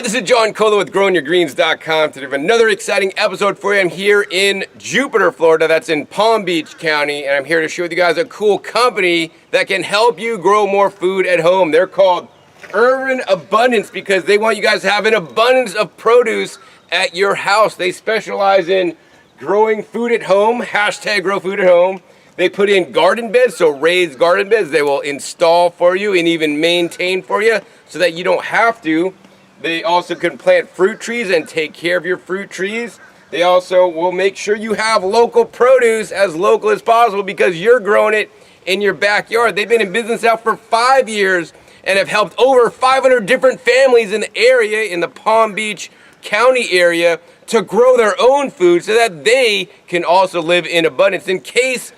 this is John Cola with GrowingYourGreens.com. Today we have another exciting episode for you. I'm here in Jupiter, Florida. That's in Palm Beach County, and I'm here to share with you guys a cool company that can help you grow more food at home. They're called Urban Abundance because they want you guys to have an abundance of produce at your house. They specialize in growing food at home, hashtag grow food at home. They put in garden beds, so raised garden beds they will install for you and even maintain for you so that you don't have to. They also can plant fruit trees and take care of your fruit trees. They also will make sure you have local produce as local as possible because you're growing it in your backyard. They've been in business now for 5 years and have helped over 500 different families in the area, in the Palm Beach County area, to grow their own food so that they can also live in abundance in case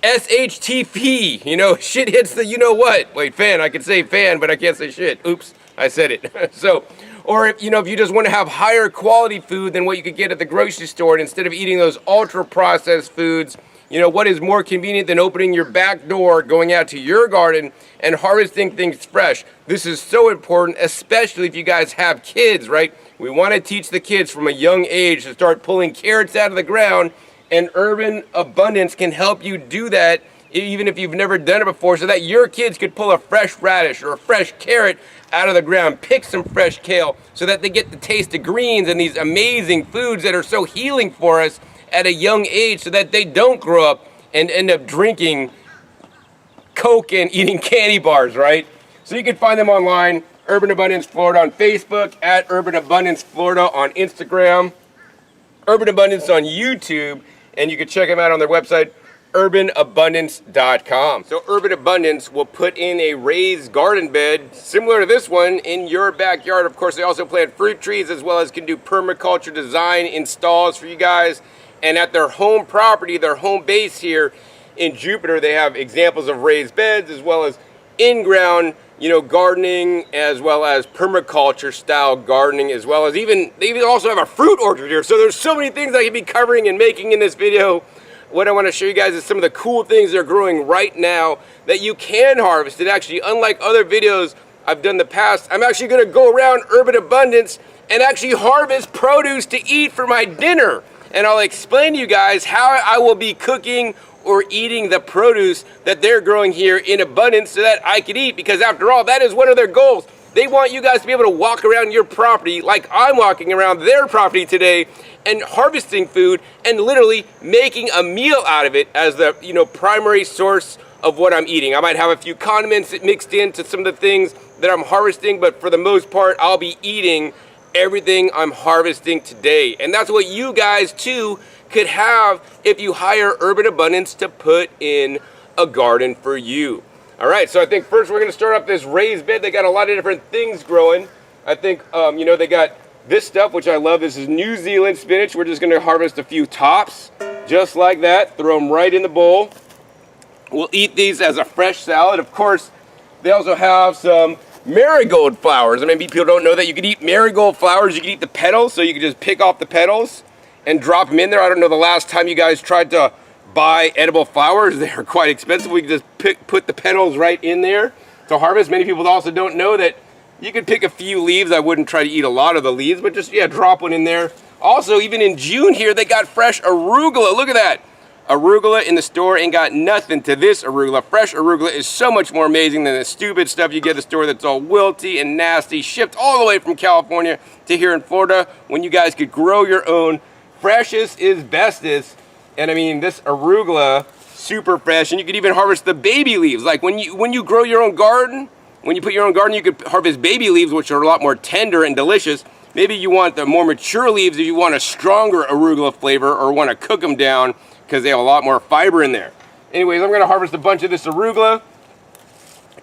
SHTP, shit hits the you-know-what. Wait, fan, I can say fan, but I can't say shit. Oops. I said it. So, or if you just want to have higher quality food than what you could get at the grocery store, and instead of eating those ultra processed foods, what is more convenient than opening your back door, going out to your garden and harvesting things fresh? This is so important, especially if you guys have kids, right? We want to teach the kids from a young age to start pulling carrots out of the ground, and Urban Abundance can help you do that even if you've never done it before, so that your kids could pull a fresh radish or a fresh carrot out of the ground, pick some fresh kale, so that they get the taste of greens and these amazing foods that are so healing for us at a young age, so that they don't grow up and end up drinking Coke and eating candy bars, right? So you can find them online, Urban Abundance Florida on Facebook, at Urban Abundance Florida on Instagram, Urban Abundance on YouTube, and you can check them out on their website, urbanabundance.com. So Urban Abundance will put in a raised garden bed similar to this one in your backyard. Of course, they also plant fruit trees as well as can do permaculture design installs for you guys. And at their home property, their home base here in Jupiter, they have examples of raised beds as well as in-ground, gardening, as well as permaculture style gardening, as well as they even also have a fruit orchard here. So there's so many things I could be covering and making in this video. What I want to show you guys is some of the cool things they're growing right now that you can harvest. And actually, unlike other videos I've done in the past, I'm actually going to go around Urban Abundance and actually harvest produce to eat for my dinner. And I'll explain to you guys how I will be cooking or eating the produce that they're growing here in abundance so that I could eat. Because after all, that is one of their goals. They want you guys to be able to walk around your property like I'm walking around their property today and harvesting food and literally making a meal out of it as the primary source of what I'm eating. I might have a few condiments mixed into some of the things that I'm harvesting, but for the most part, I'll be eating everything I'm harvesting today. And that's what you guys too could have if you hire Urban Abundance to put in a garden for you. All right, so I think first we're gonna start up this raised bed. They got a lot of different things growing. I think, they got this stuff, which I love. This is New Zealand spinach. We're just gonna harvest a few tops, just like that. Throw them right in the bowl. We'll eat these as a fresh salad. Of course, they also have some marigold flowers. I mean, people don't know that you can eat marigold flowers. You can eat the petals, so you can just pick off the petals and drop them in there. I don't know the last time you guys tried to buy edible flowers. They're quite expensive. We can just put the petals right in there to harvest. Many people also don't know that you could pick a few leaves. I wouldn't try to eat a lot of the leaves, but just, drop one in there. Also, even in June here, they got fresh arugula. Look at that. Arugula in the store ain't got nothing to this arugula. Fresh arugula is so much more amazing than the stupid stuff you get at the store that's all wilty and nasty, shipped all the way from California to here in Florida, when you guys could grow your own. Freshest is bestest. And I mean, this arugula, super fresh, and you could even harvest the baby leaves. Like when you grow your own garden, when you put your own garden, you could harvest baby leaves, which are a lot more tender and delicious. Maybe you want the more mature leaves if you want a stronger arugula flavor or want to cook them down because they have a lot more fiber in there. Anyways, I'm going to harvest a bunch of this arugula,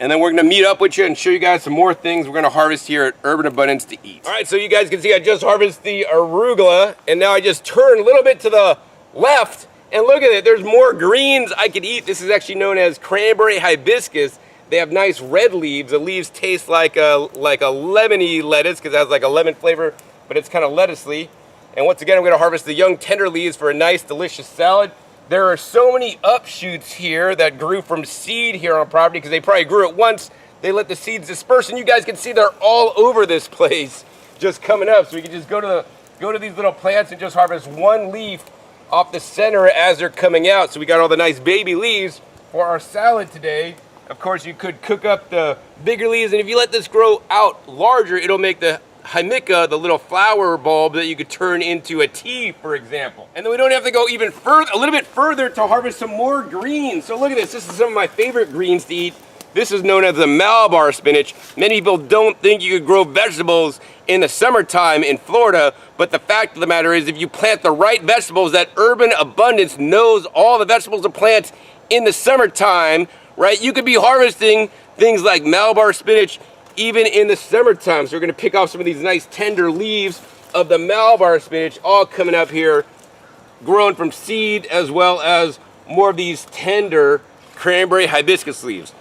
and then we're going to meet up with you and show you guys some more things we're going to harvest here at Urban Abundance to eat. All right, so you guys can see I just harvested the arugula, and now I just turn a little bit to the left, and look at it. There's more greens I could eat. This is actually known as cranberry hibiscus. They have nice red leaves. The leaves taste like a lemony lettuce because it has like a lemon flavor, but it's kind of lettucey. And once again, I'm going to harvest the young tender leaves for a nice, delicious salad. There are so many upshoots here that grew from seed here on property because they probably grew it once. They let the seeds disperse, and you guys can see they're all over this place. just coming up. So we can just go to these little plants and just harvest one leaf off the center as they're coming out. So we got all the nice baby leaves for our salad today. Of course, you could cook up the bigger leaves, and if you let this grow out larger, it'll make the Himika, the little flower bulb that you could turn into a tea, for example. And then we don't have to go even further, a little bit further, to harvest some more greens. So look at this. This is some of my favorite greens to eat. This is known as the Malabar spinach. Many people don't think you could grow vegetables in the summertime in Florida, but the fact of the matter is, if you plant the right vegetables, that Urban Abundance knows all the vegetables to plant in the summertime, right? You could be harvesting things like Malabar spinach even in the summertime. So we're gonna pick off some of these nice tender leaves of the Malabar spinach, all coming up here, grown from seed, as well as more of these tender cranberry hibiscus leaves.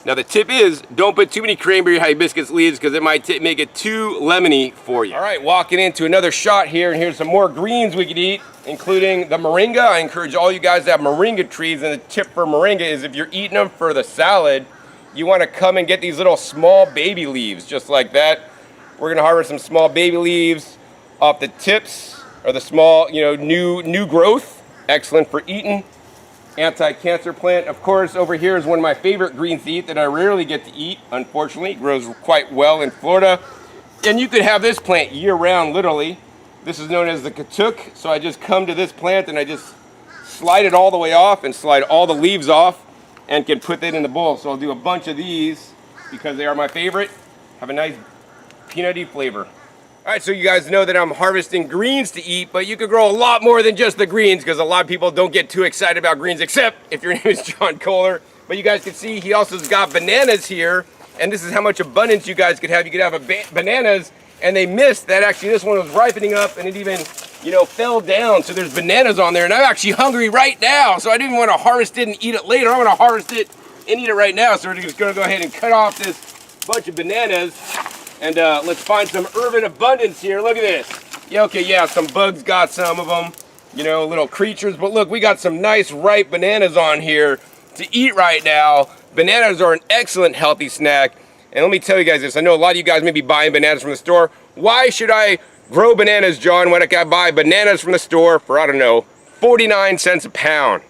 Now the tip is, don't put too many cranberry hibiscus leaves because it might make it too lemony for you. All right, walking into another shot here, and here's some more greens we could eat, including the moringa. I encourage all you guys to have moringa trees, and the tip for moringa is if you're eating them for the salad, you want to come and get these little small baby leaves, just like that. We're gonna harvest some small baby leaves off the tips, or the small, new growth. Excellent for eating. Anti-cancer plant. Of course, over here is one of my favorite greens to eat that I rarely get to eat, unfortunately. It grows quite well in Florida. And you could have this plant year-round, literally. This is known as the katuk. So I just come to this plant and I just slide it all the way off and slide all the leaves off and can put that in the bowl. So I'll do a bunch of these because they are my favorite. Have a nice peanutty flavor. All right, so you guys know that I'm harvesting greens to eat, but you could grow a lot more than just the greens because a lot of people don't get too excited about greens, except if your name is John Kohler. But you guys can see he also has got bananas here, and this is how much abundance you guys could have. You could have bananas, and they missed that actually this one was ripening up, and it even, fell down. So there's bananas on there, and I'm actually hungry right now, so I didn't want to harvest it and eat it later. I want to harvest it and eat it right now. So we're just going to go ahead and cut off this bunch of bananas. And let's find some Urban Abundance here. Look at this. Yeah, okay, yeah, some bugs got some of them, little creatures. But look, we got some nice ripe bananas on here to eat right now. Bananas are an excellent healthy snack. And let me tell you guys this. I know a lot of you guys may be buying bananas from the store. Why should I grow bananas, John, when I can buy bananas from the store for, 49 cents a pound?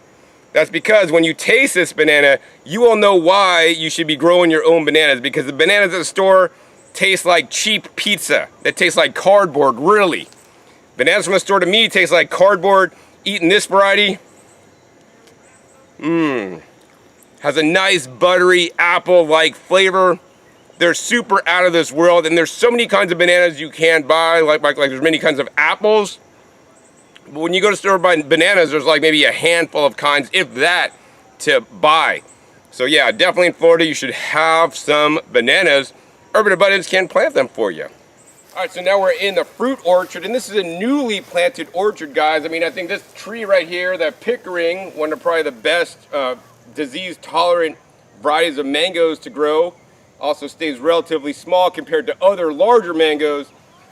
That's because when you taste this banana, you will know why you should be growing your own bananas. Because the bananas at the store tastes like cheap pizza. That tastes like cardboard, really. Bananas from the store to me taste like cardboard. Eating this variety, has a nice buttery apple-like flavor. They're super out of this world, and there's so many kinds of bananas you can buy, like there's many kinds of apples. But when you go to the store buy bananas, there's like maybe a handful of kinds, if that, to buy. So yeah, definitely in Florida, you should have some bananas. Urban Abundance can plant them for you. All right, so now we're in the fruit orchard, and this is a newly planted orchard, guys. I mean, I think this tree right here, that Pickering, one of probably the best disease-tolerant varieties of mangoes to grow, also stays relatively small compared to other larger mangoes,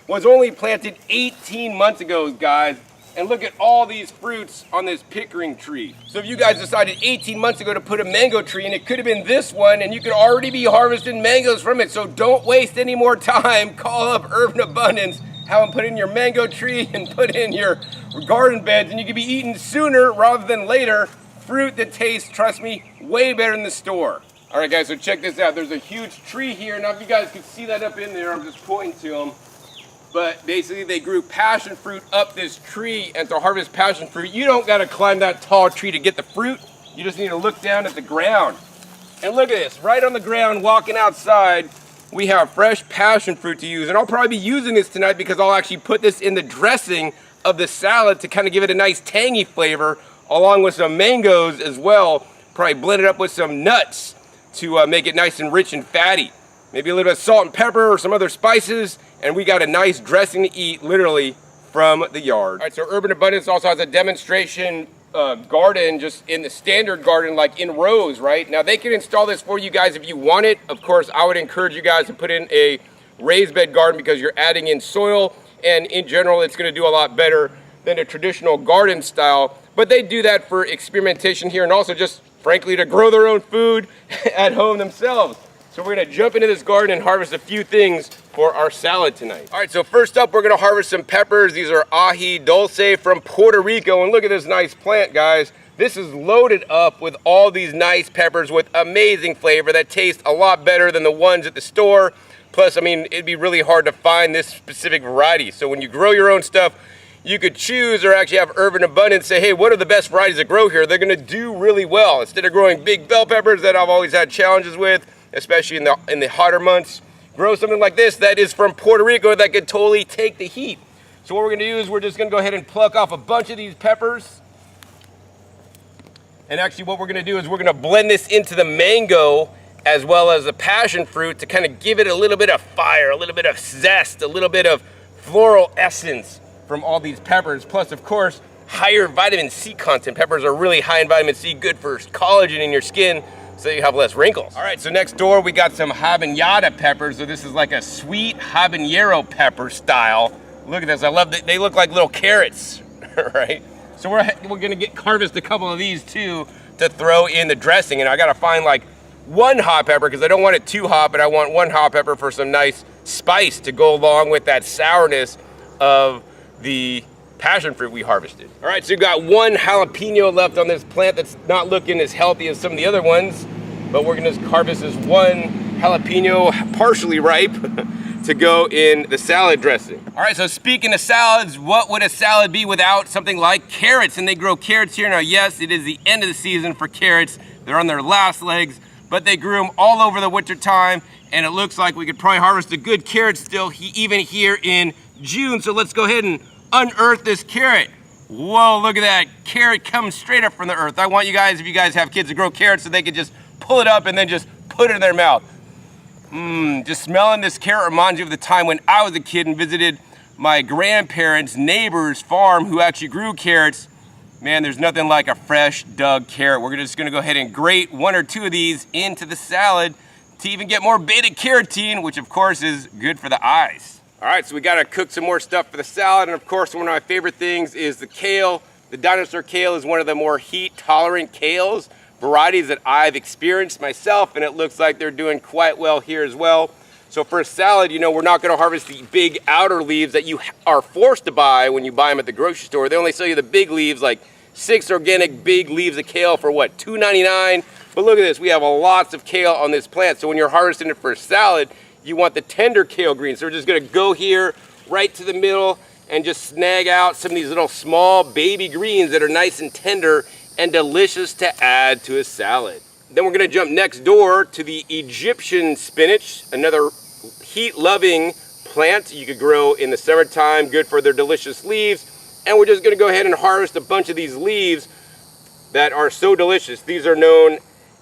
was only planted 18 months ago, guys. And look at all these fruits on this Pickering tree. So if you guys decided 18 months ago to put a mango tree, and it could have been this one, and you could already be harvesting mangoes from it. So don't waste any more time. Call up Urban Abundance, have them put in your mango tree and put in your garden beds, and you could be eating sooner rather than later fruit that tastes, trust me, way better than the store. All right, guys, so check this out. There's a huge tree here. Now, if you guys can see that up in there, I'm just pointing to them. But basically, they grew passion fruit up this tree, and to harvest passion fruit, you don't got to climb that tall tree to get the fruit. You just need to look down at the ground. And look at this, right on the ground, walking outside, we have fresh passion fruit to use. And I'll probably be using this tonight because I'll actually put this in the dressing of the salad to kind of give it a nice tangy flavor, along with some mangoes as well. Probably blend it up with some nuts to make it nice and rich and fatty. Maybe a little bit of salt and pepper or some other spices, and we got a nice dressing to eat, literally, from the yard. All right, so Urban Abundance also has a demonstration garden, just in the standard garden, like in rows, right? Now, they can install this for you guys if you want it. Of course, I would encourage you guys to put in a raised bed garden because you're adding in soil, and in general, it's gonna do a lot better than a traditional garden style. But they do that for experimentation here, and also just, frankly, to grow their own food at home themselves. So we're gonna jump into this garden and harvest a few things for our salad tonight. All right, so first up, we're gonna harvest some peppers. These are ají dulce from Puerto Rico, and look at this nice plant, guys. This is loaded up with all these nice peppers with amazing flavor that taste a lot better than the ones at the store. Plus, I mean, it'd be really hard to find this specific variety. So when you grow your own stuff, you could choose or actually have Urban Abundance say, hey, what are the best varieties that grow here? They're gonna do really well. Instead of growing big bell peppers that I've always had challenges with, especially in the hotter months, grow something like this that is from Puerto Rico that could totally take the heat. So what we're gonna do is we're just gonna go ahead and pluck off a bunch of these peppers. And actually what we're gonna do is we're gonna blend this into the mango as well as the passion fruit to kind of give it a little bit of fire, a little bit of zest, a little bit of floral essence from all these peppers. Plus, of course, higher vitamin C content. Peppers are really high in vitamin C, good for collagen in your skin so you have less wrinkles. All right, so next door we got some habanero peppers. So this is like a sweet habanero pepper style. Look at this, I love that. They look like little carrots, right? So we're gonna harvest a couple of these too to throw in the dressing. And I gotta find like one hot pepper because I don't want it too hot, but I want one hot pepper for some nice spice to go along with that sourness of the passion fruit we harvested. All right, so we've got one jalapeno left on this plant that's not looking as healthy as some of the other ones, but we're gonna harvest this one jalapeno partially ripe to go in the salad dressing. All right, so speaking of salads, what would a salad be without something like carrots? And they grow carrots here. Now, yes, it is the end of the season for carrots. They're on their last legs, but they grew them all over the winter time, and it looks like we could probably harvest a good carrot still even here in June. So let's go ahead and unearth this carrot. Whoa, look at that. Carrot comes straight up from the earth. I want you guys, if you guys have kids that grow carrots, so they could just pull it up and then just put it in their mouth. Just smelling this carrot reminds you of the time when I was a kid and visited my grandparents' neighbor's farm who actually grew carrots. Man, there's nothing like a fresh dug carrot. We're just gonna go ahead and grate one or two of these into the salad to even get more beta carotene, which of course is good for the eyes. All right, so we gotta cook some more stuff for the salad. And of course, one of my favorite things is the kale. The dinosaur kale is one of the more heat tolerant kales varieties that I've experienced myself, and it looks like they're doing quite well here as well. So for a salad, you know, we're not gonna harvest the big outer leaves that you are forced to buy when you buy them at the grocery store. They only sell you the big leaves, like 6 organic big leaves of kale for what, $2.99? But look at this, we have lots of kale on this plant. So when you're harvesting it for a salad, you want the tender kale greens. So we're just gonna go here right to the middle and just snag out some of these little small baby greens that are nice and tender and delicious to add to a salad. Then we're gonna jump next door to the Egyptian spinach, another heat-loving plant you could grow in the summertime, good for their delicious leaves. And we're just gonna go ahead and harvest a bunch of these leaves that are so delicious. These are known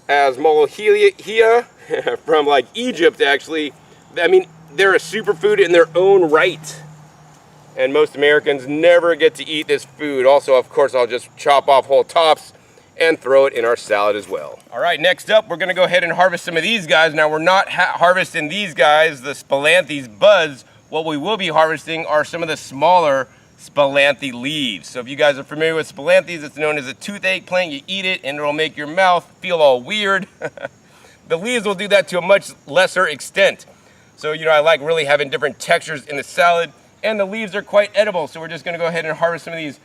as molohia from like Egypt, actually. I mean, they're a superfood in their own right. And most Americans never get to eat this food. Also, of course, I'll just chop off whole tops and throw it in our salad as well. All right, next up, we're gonna go ahead and harvest some of these guys. Now, we're not harvesting these guys, the Spilanthes buds. What we will be harvesting are some of the smaller Spilanthe leaves. So if you guys are familiar with Spilanthes, it's known as a toothache plant. You eat it and it'll make your mouth feel all weird. The leaves will do that to a much lesser extent. So, you know, I like really having different textures in the salad, and the leaves are quite edible. So we're just gonna go ahead and harvest some of these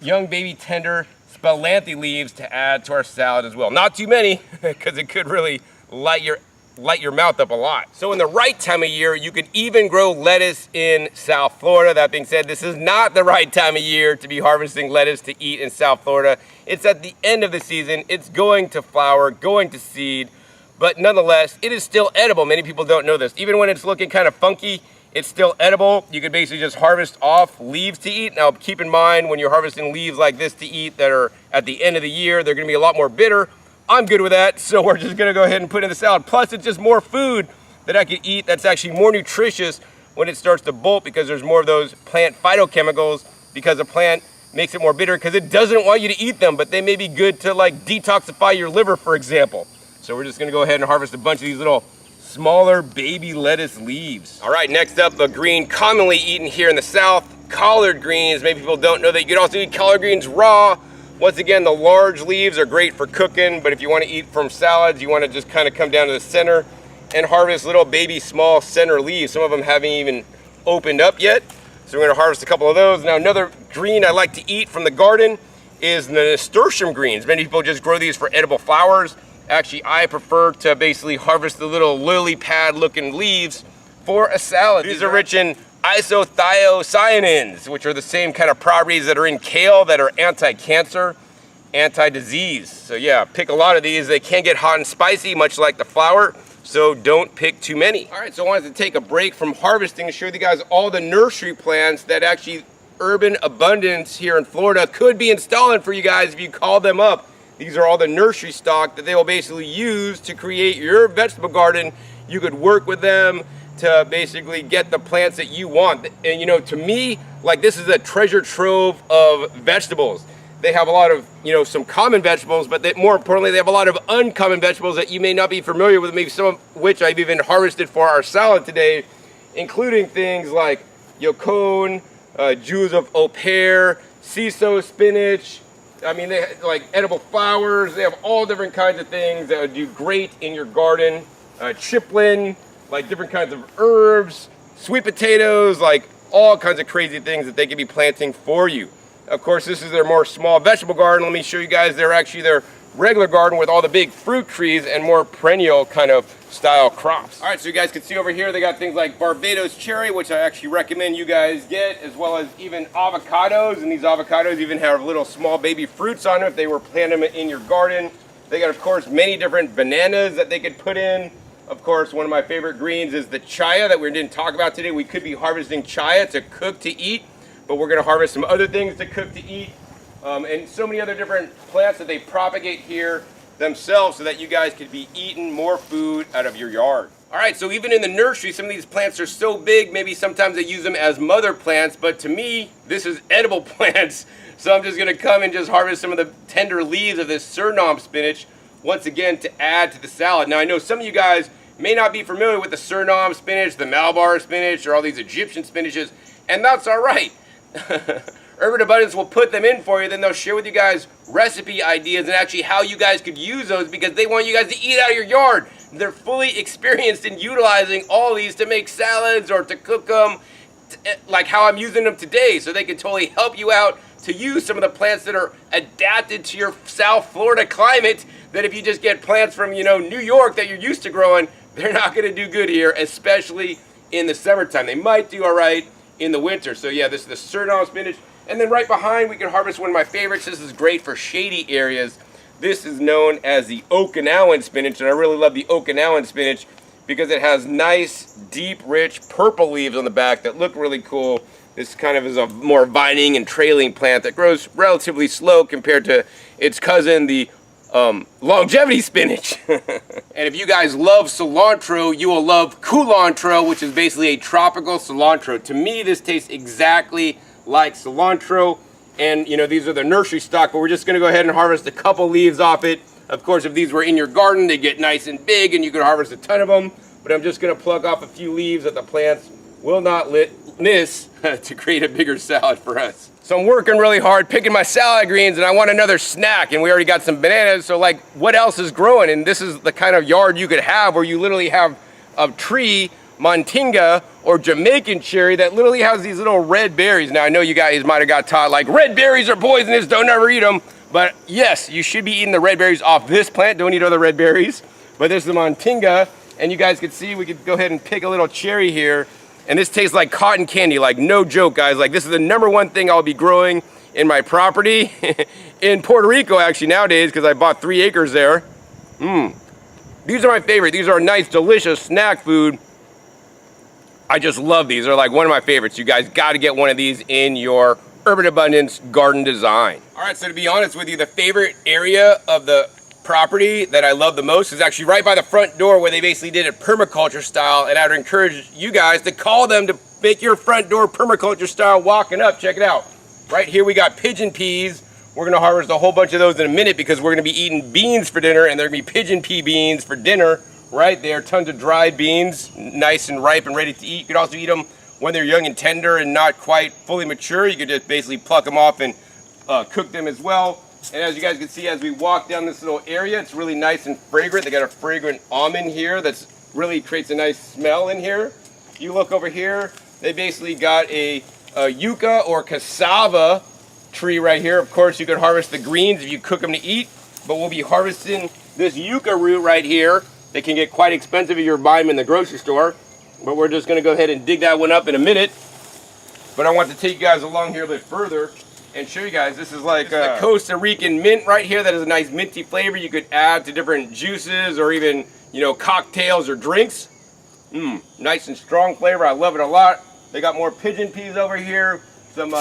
young baby tender Spilanthe leaves to add to our salad as well. Not too many, because it could really light your mouth up a lot. So in the right time of year, you could even grow lettuce in South Florida. That being said, this is not the right time of year to be harvesting lettuce to eat in South Florida. It's at the end of the season. It's going to flower, going to seed, but nonetheless, it is still edible. Many people don't know this. Even when it's looking kind of funky, it's still edible. You could basically just harvest off leaves to eat. Now, keep in mind, when you're harvesting leaves like this to eat that are at the end of the year, they're gonna be a lot more bitter. I'm good with that, so we're just gonna go ahead and put it in the salad. Plus, it's just more food that I could eat that's actually more nutritious when it starts to bolt, because there's more of those plant phytochemicals, because the plant makes it more bitter because it doesn't want you to eat them, but they may be good to like detoxify your liver, for example. So we're just gonna go ahead and harvest a bunch of these little smaller baby lettuce leaves. All right, next up, a green commonly eaten here in the South, collard greens. Maybe people don't know that you can also eat collard greens raw. Once again, the large leaves are great for cooking, but if you want to eat from salads, you want to just kind of come down to the center and harvest little baby small center leaves. Some of them haven't even opened up yet. So we're gonna harvest a couple of those. Now another green I like to eat from the garden is the nasturtium greens. Many people just grow these for edible flowers. Actually, I prefer to basically harvest the little lily pad looking leaves for a salad. These are rich in isothiocyanins, which are the same kind of properties that are in kale that are anti-cancer, anti-disease. So yeah, pick a lot of these. They can get hot and spicy, much like the flower, so don't pick too many. All right, so I wanted to take a break from harvesting to show you guys all the nursery plants that actually Urban Abundance here in Florida could be installing for you guys if you call them up. These are all the nursery stock that they will basically use to create your vegetable garden. You could work with them to basically get the plants that you want. And you know, to me, like, this is a treasure trove of vegetables. They have a lot of, you know, some common vegetables, but more importantly, they have a lot of uncommon vegetables that you may not be familiar with, maybe some of which I've even harvested for our salad today, including things like yacon, jewels of au pair, ciso spinach. I mean, they have, like, edible flowers. They have all different kinds of things that would do great in your garden. Chiplin, like different kinds of herbs, sweet potatoes, like all kinds of crazy things that they could be planting for you. Of course, this is their more small vegetable garden. Let me show you guys their regular garden with all the big fruit trees and more perennial kind of style crops. All right, so you guys can see over here, they got things like Barbados cherry, which I actually recommend you guys get, as well as even avocados. And these avocados even have little small baby fruits on them if they were planting them in your garden. They got, of course, many different bananas that they could put in. Of course, one of my favorite greens is the chaya that we didn't talk about today. We could be harvesting chaya to cook to eat, but we're gonna harvest some other things to cook to eat. And so many other different plants that they propagate here themselves so that you guys could be eating more food out of your yard. All right, so even in the nursery, some of these plants are so big, maybe sometimes they use them as mother plants, but to me, this is edible plants. So I'm just gonna come and just harvest some of the tender leaves of this Suriname spinach, once again, to add to the salad. Now, I know some of you guys may not be familiar with the Suriname spinach, the Malabar spinach, or all these Egyptian spinaches, and that's all right. Urban Abundance will put them in for you, then they'll share with you guys recipe ideas and actually how you guys could use those, because they want you guys to eat out of your yard. They're fully experienced in utilizing all these to make salads or to cook them, like how I'm using them today, so they can totally help you out to use some of the plants that are adapted to your South Florida climate, that if you just get plants from, you know, New York that you're used to growing, they're not gonna do good here, especially in the summertime. They might do all right in the winter. So yeah, this is the Suriname spinach. And then right behind, we can harvest one of my favorites. This is great for shady areas. This is known as the Okinawan spinach, and I really love the Okinawan spinach because it has nice, deep, rich purple leaves on the back that look really cool. This kind of is a more vining and trailing plant that grows relatively slow compared to its cousin, the longevity spinach. And if you guys love cilantro, you will love culantro, which is basically a tropical cilantro. To me, this tastes exactly like cilantro. And you know, these are the nursery stock, but we're just gonna go ahead and harvest a couple leaves off it. Of course, if these were in your garden, they get nice and big and you could harvest a ton of them, but I'm just gonna plug off a few leaves that the plants will not miss to create a bigger salad for us. So I'm working really hard picking my salad greens, and I want another snack, and we already got some bananas, so like, what else is growing? And this is the kind of yard you could have where you literally have a tree, Moringa or Jamaican cherry, that literally has these little red berries. Now I know you guys might have got taught like red berries are poisonous, don't ever eat them. But yes, you should be eating the red berries off this plant. Don't eat other red berries. But this is the Moringa, and you guys can see, we could go ahead and pick a little cherry here. And this tastes like cotton candy, like no joke, guys. Like, this is the #1 thing I'll be growing in my property in Puerto Rico, actually, nowadays, because I bought 3 acres there. These are my favorite. These are nice, delicious snack food. I just love these. They're like one of my favorites. You guys got to get one of these in your Urban Abundance garden design. All right, so to be honest with you, the favorite area of the property that I love the most is actually right by the front door, where they basically did it permaculture style, and I would encourage you guys to call them to make your front door permaculture style walking up. Check it out. Right here we got pigeon peas. We're gonna harvest a whole bunch of those in a minute because we're gonna be eating beans for dinner, and they're gonna be pigeon pea beans for dinner right there. Tons of dried beans, nice and ripe and ready to eat. You could also eat them when they're young and tender and not quite fully mature. You could just basically pluck them off and cook them as well. And as you guys can see, as we walk down this little area, it's really nice and fragrant. They got a fragrant almond here that's really creates a nice smell in here. You look over here, they basically got a yucca or cassava tree right here. Of course, you could harvest the greens if you cook them to eat, but we'll be harvesting this yucca root right here. They can get quite expensive if you're buying them in the grocery store, but we're just gonna go ahead and dig that one up in a minute. But I want to take you guys along here a bit further and show you guys, this is like a Costa Rican mint right here that has a nice minty flavor you could add to different juices or even, you know, cocktails or drinks. Nice and strong flavor, I love it a lot. They got more pigeon peas over here, some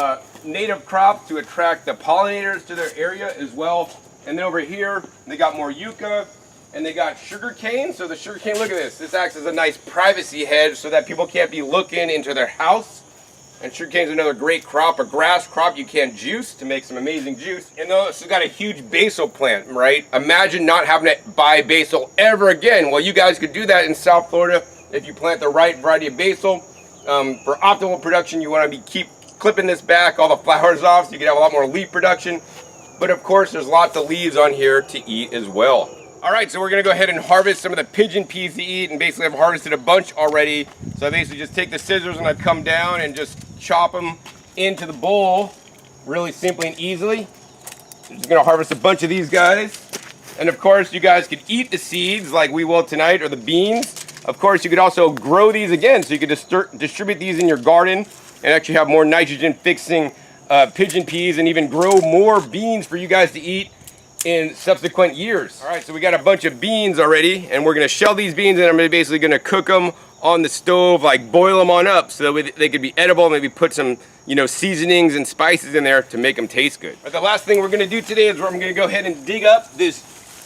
native crops to attract the pollinators to their area as well. And then over here, they got more yucca and they got sugar cane. So the sugar cane, look at this. This acts as a nice privacy hedge so that people can't be looking into their house. And sugar cane is another great crop, a grass crop you can juice to make some amazing juice. And this has got a huge basil plant, right? Imagine not having to buy basil ever again. Well, you guys could do that in South Florida if you plant the right variety of basil. For optimal production, you want to keep clipping this back, all the flowers off, so you can have a lot more leaf production. But of course, there's lots of leaves on here to eat as well. All right, so we're gonna go ahead and harvest some of the pigeon peas to eat, and basically I've harvested a bunch already. So I basically just take the scissors and I come down and just chop them into the bowl really simply and easily. I'm just gonna harvest a bunch of these guys. And of course, you guys could eat the seeds like we will tonight, or the beans. Of course, you could also grow these again, so you could distribute these in your garden and actually have more nitrogen fixing pigeon peas and even grow more beans for you guys to eat in subsequent years. All right, so we got a bunch of beans already, and we're gonna shell these beans, and I'm basically gonna cook them on the stove, like boil them on up so that they could be edible, maybe put some, you know, seasonings and spices in there to make them taste good. But the last thing we're gonna do today is I'm gonna go ahead and dig up this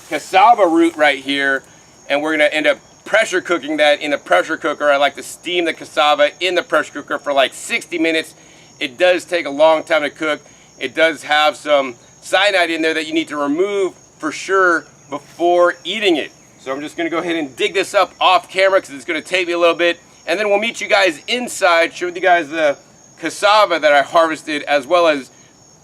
cassava root right here, and we're gonna end up pressure cooking that in the pressure cooker. I like to steam the cassava in the pressure cooker for like 60 minutes. It does take a long time to cook. It does have some cyanide in there that you need to remove for sure before eating it. So I'm just gonna go ahead and dig this up off camera because it's gonna take me a little bit. And then we'll meet you guys inside, show you guys the cassava that I harvested, as well as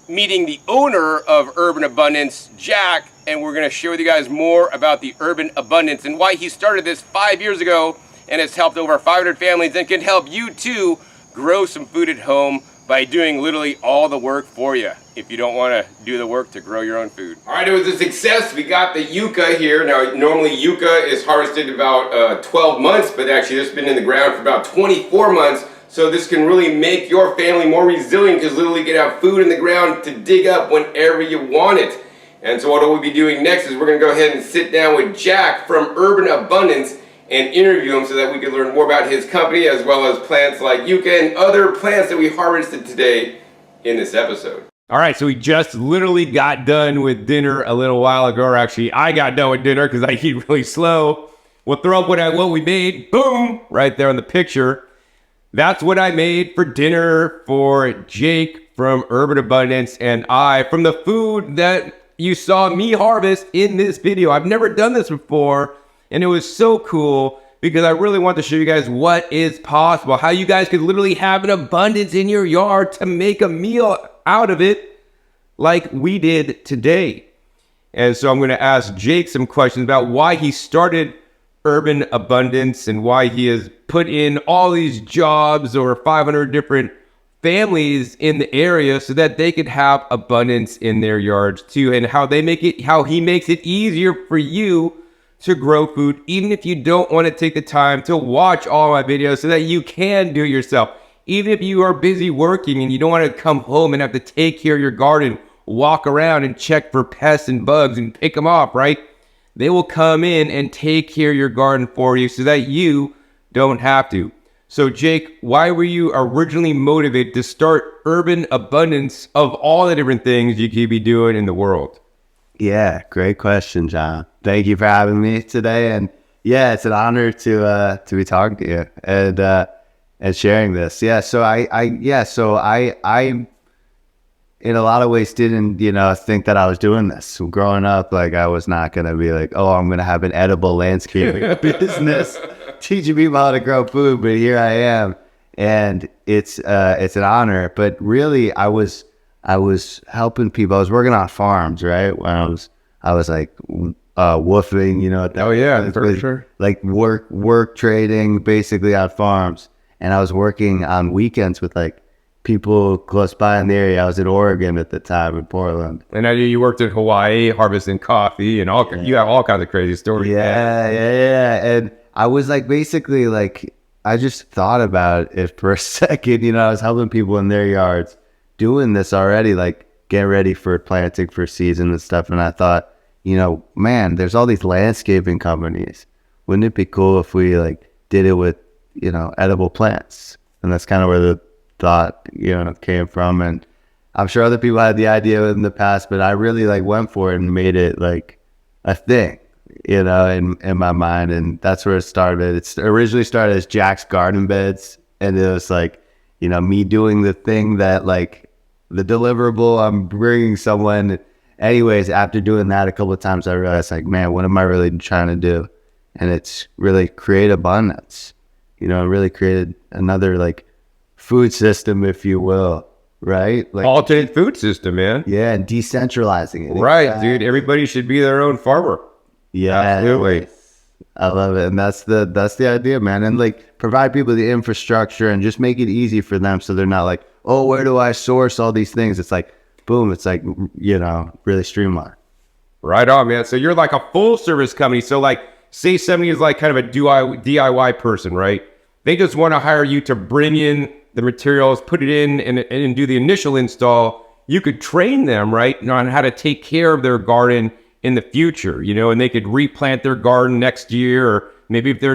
meeting the owner of Urban Abundance, Jack, and we're gonna share with you guys more about the Urban Abundance and why he started this 5 years ago and has helped over 500 families and can help you too grow some food at home by doing literally all the work for you if you don't want to do the work to grow your own food. All right, it was a success. We got the yucca here. Now, normally yucca is harvested about 12 months, but actually this has been in the ground for about 24 months. So this can really make your family more resilient because literally you can have food in the ground to dig up whenever you want it. And so what we'll be doing next is we're going to go ahead and sit down with Jack from Urban Abundance and interview him so that we can learn more about his company as well as plants like yucca and other plants that we harvested today in this episode. All right, so we just literally got done with dinner a little while ago, or actually I got done with dinner because I eat really slow. We'll throw up what we made, boom, right there in the picture. That's what I made for dinner for Jake from Urban Abundance and I from the food that you saw me harvest in this video. I've never done this before, and it was so cool because I really want to show you guys what is possible, how you guys could literally have an abundance in your yard to make a meal out of it like we did today. And so I'm going to ask Jake some questions about why he started Urban Abundance and why he has put in all these jobs or 500 different families in the area so that they could have abundance in their yards too, and how he makes it easier for you to grow food, even if you don't want to take the time to watch all my videos so that you can do it yourself. Even if you are busy working and you don't want to come home and have to take care of your garden, walk around and check for pests and bugs and pick them off, right? They will come in and take care of your garden for you so that you don't have to. So Jake, why were you originally motivated to start Urban Abundance of all the different things you could be doing in the world? Yeah, great question, John. Thank you for having me today. And yeah, it's an honor to be talking to you and sharing this. Yeah, so I in a lot of ways didn't, think that I was doing this. Growing up, like I was not gonna be like, oh, I'm gonna have an edible landscaping business teaching people how to grow food, but here I am, and it's an honor. But really, I was helping people. I was working on farms, right? When I was like woofing, you know. Oh yeah, for sure. Like work trading basically on farms. And I was working on weekends with like people close by in the area. I was in Oregon at the time, in Portland. And I knew you worked in Hawaii harvesting coffee and all. You have all kinds of crazy stories. Yeah. And I was like, basically, like, I just thought about it for a second. You know, I was helping people in their yards doing this already, like get ready for planting for season and stuff. And I thought, you know, man, there's all these landscaping companies. Wouldn't it be cool if we like did it with, you know, edible plants? And that's kind of where the thought, you know, came from. And I'm sure other people had the idea in the past, but I really like went for it and made it like a thing, you know, in my mind. And that's where it started. It originally started as Jack's Garden Beds. And it was like, you know, me doing the thing that like the deliverable, I'm bringing someone. Anyways, after doing that a couple of times, I realized like, man, what am I really trying to do? And it's really create abundance, you know, really created another like food system, if you will, right? Like Alternate food system, man. yeah, and decentralizing it. Right, Exactly. dude. Everybody should be their own farmer. Yeah, Absolutely. I love it, and that's the idea, man. And like provide people the infrastructure and just make it easy for them, so they're not like, oh, where do I source all these things? It's like, boom, it's like, you know, really streamlined. Right on, man. So you're like a full service company. So like, say somebody is like kind of a DIY person, right? They just want to hire you to bring in the materials, put it in, and do the initial install. You could train them, right, on how to take care of their garden in the future, you know, and they could replant their garden next year, or maybe if they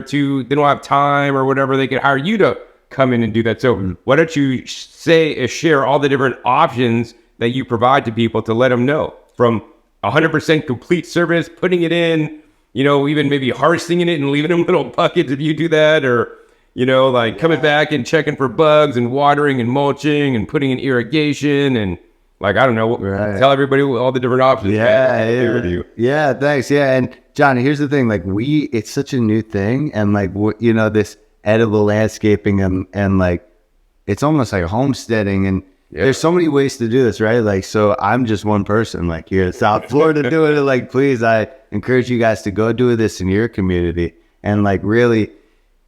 don't have time or whatever, they could hire you to come in and do that. So why don't you share all the different options that you provide to people to let them know, from 100% complete service, putting it in, you know, even maybe harvesting it and leaving them little buckets if you do that, or, you know, like coming back and checking for bugs and watering and mulching and putting in irrigation and like, I don't know, tell everybody all the different options. Yeah, thanks. Yeah, and Johnny, here's the thing, like it's such a new thing, and like, you know, this edible landscaping and like, it's almost like homesteading, and there's so many ways to do this, right? Like, so I'm just one person, like here in South Florida doing it. Like, please, I encourage you guys to go do this in your community and like really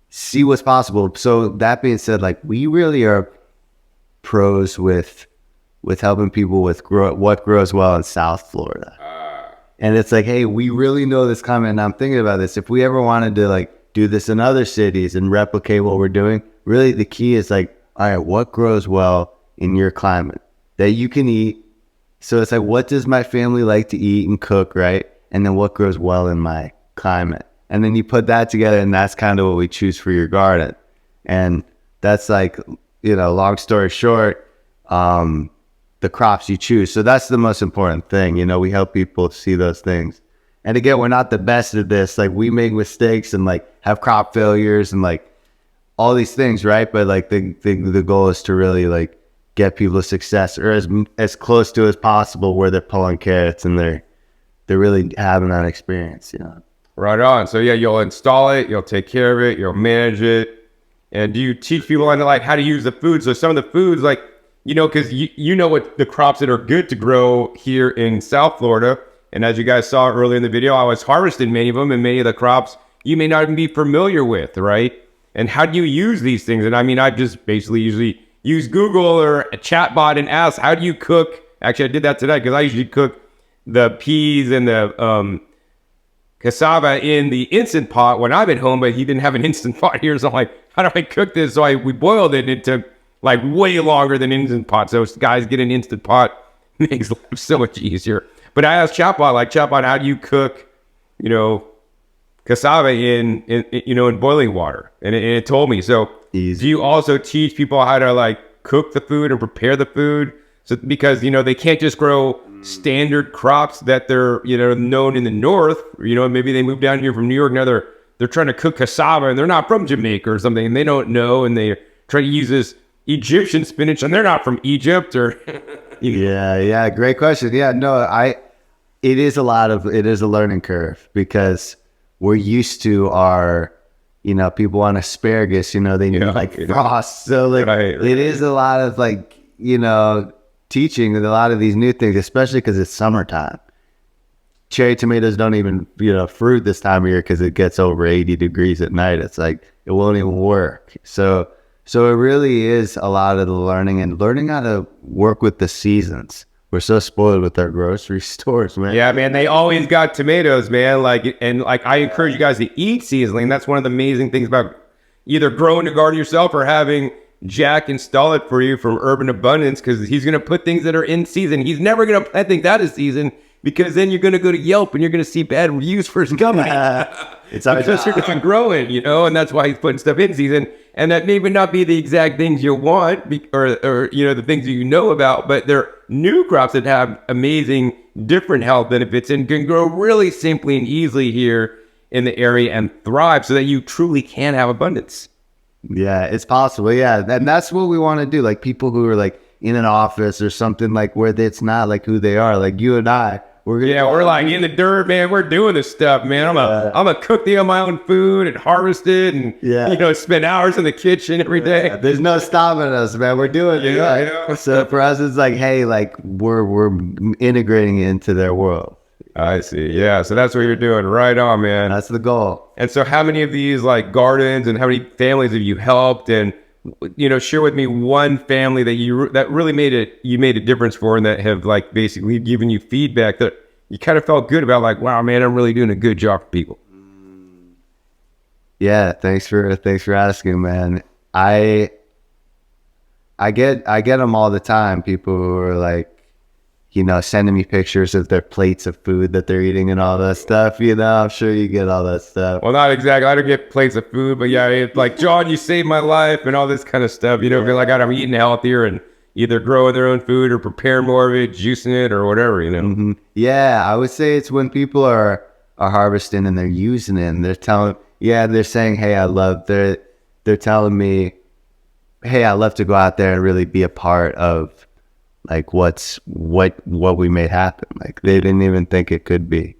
see what's possible. So that being said, like we really are pros with helping people with what grows well in South Florida. And it's like, hey, we really know this climate, and I'm thinking about this. If we ever wanted to like do this in other cities and replicate what we're doing, really the key is like, all right, what grows well in your climate that you can eat? So it's like, what does my family like to eat and cook, right? And then what grows well in my climate? And then you put that together, and that's kind of what we choose for your garden. And that's like, you know, long story short, the crops you choose. So that's the most important thing. You know, we help people see those things. And again, we're not the best at this. Like we make mistakes and like have crop failures and like all these things, right? But like the goal is to really like get people success, or as close to as possible, where they're pulling carrots and they're really having that experience, you know. Right on. So yeah, you'll install it, you'll take care of it, you'll manage it. And do you teach people on like how to use the food? So some of the foods, like, you know, because you know what the crops that are good to grow here in South Florida. And as you guys saw earlier in the video, I was harvesting many of them, and many of the crops you may not even be familiar with, right? And how do you use these things? And I mean, I just basically usually use Google or a chat bot and ask, how do you cook? Actually, I did that today because I usually cook the peas and the cassava in the Instant Pot when I'm at home, but he didn't have an Instant Pot here. So I'm like, how do I cook this? So we boiled it, and it took like way longer than Instant Pot. So guys, get an Instant Pot. Makes life so much easier. But I asked Chatbot, like, Chatbot, how do you cook, you know, cassava in boiling water? And it told me. So Easy. Do you also teach people how to like cook the food and prepare the food? So because, you know, they can't just grow standard crops that they're, you know, known in the north. You know, maybe they moved down here from New York. Now they're trying to cook cassava, and they're not from Jamaica or something, and they don't know, and they try to use this Egyptian spinach, and they're not from Egypt or. Yeah, great question. Yeah, no, it is a learning curve, because we're used to our, you know, people want asparagus, you know, they need like frost. So like it is a lot of like, you know, teaching a lot of these new things, especially because it's summertime. cherry tomatoes don't even, fruit this time of year because it gets over 80 degrees at night. It's like, it won't even work. So it really is a lot of the learning and learning how to work with the seasons. We're so spoiled with our grocery stores, man. Yeah, man, they always got tomatoes, man. I encourage you guys to eat seasonally. And that's one of the amazing things about either growing a garden yourself or having Jack install it for you from Urban Abundance, because he's going to put things that are in season. He's never going to plant things out of season, because then you're going to go to Yelp and you're going to see bad reviews for his company. It's our just not growing, and that's why he's putting stuff in season. And that may not be the exact things you want or the things that you know about, but they're new crops that have amazing different health benefits and can grow really simply and easily here in the area and thrive so that you truly can have abundance. Yeah, it's possible. Yeah. And that's what we want to do. Like people who are like in an office or something, like where it's not like who they are, like you and I. We're like in the dirt, man. We're doing this stuff, man. I'm a cook my own food and harvest it and spend hours in the kitchen every day. Yeah, there's no stopping us, man. We're doing it. Yeah. So for us, it's like, hey, like we're integrating it into their world. I see. Yeah. So that's what you're doing. Right on, man. That's the goal. And so how many of these like gardens and how many families have you helped? And share with me one family that really made a difference for, and that have like basically given you feedback that you kind of felt good about, like, wow, man, I'm really doing a good job for people. Yeah, thanks for asking, man. I get them all the time. People who are like, sending me pictures of their plates of food that they're eating and all that stuff. I'm sure you get all that stuff. Well, not exactly. I don't get plates of food, but yeah, it's like, John, you saved my life and all this kind of stuff. Feel like I'm eating healthier and either growing their own food or preparing more of it, juicing it or whatever, Mm-hmm. Yeah, I would say it's when people are harvesting and they're using it and they're saying, hey, they're telling me, hey, I love to go out there and really be a part of like what we made happen. Like they didn't even think it could be,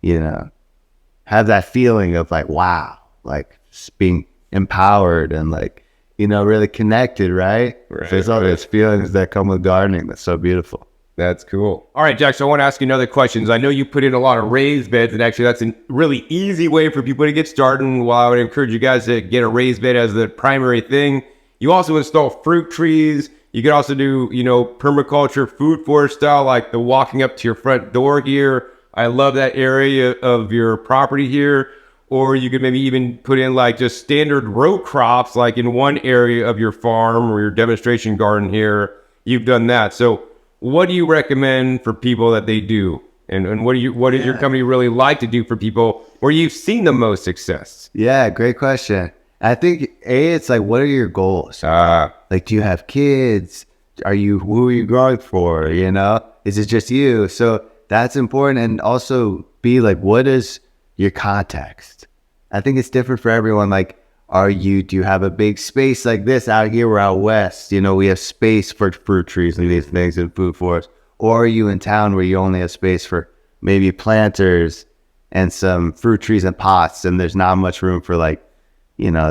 have that feeling of like, wow, like just being empowered and like, really connected, right? There's all those feelings that come with gardening. That's so beautiful. That's cool. All right, Jack, so I want to ask you another question. I know you put in a lot of raised beds, and actually that's a really easy way for people to get started. And while I would encourage you guys to get a raised bed as the primary thing, you also install fruit trees. You could also do, permaculture, food forest style, like the walking up to your front door here. I love that area of your property here. Or you could maybe even put in like just standard row crops, like in one area of your farm or your demonstration garden here. You've done that. So what do you recommend for people that they do? And what does your company really like to do for people where you've seen the most success? Yeah, great question. I think it's like, what are your goals? Like, do you have kids? Who are you growing for? Is it just you? So that's important. And also be like, what is your context? I think it's different for everyone. Like, do you have a big space like this out here? We're out west, we have space for fruit trees and these things and food forests. Or are you in town where you only have space for maybe planters and some fruit trees and pots, and there's not much room for like,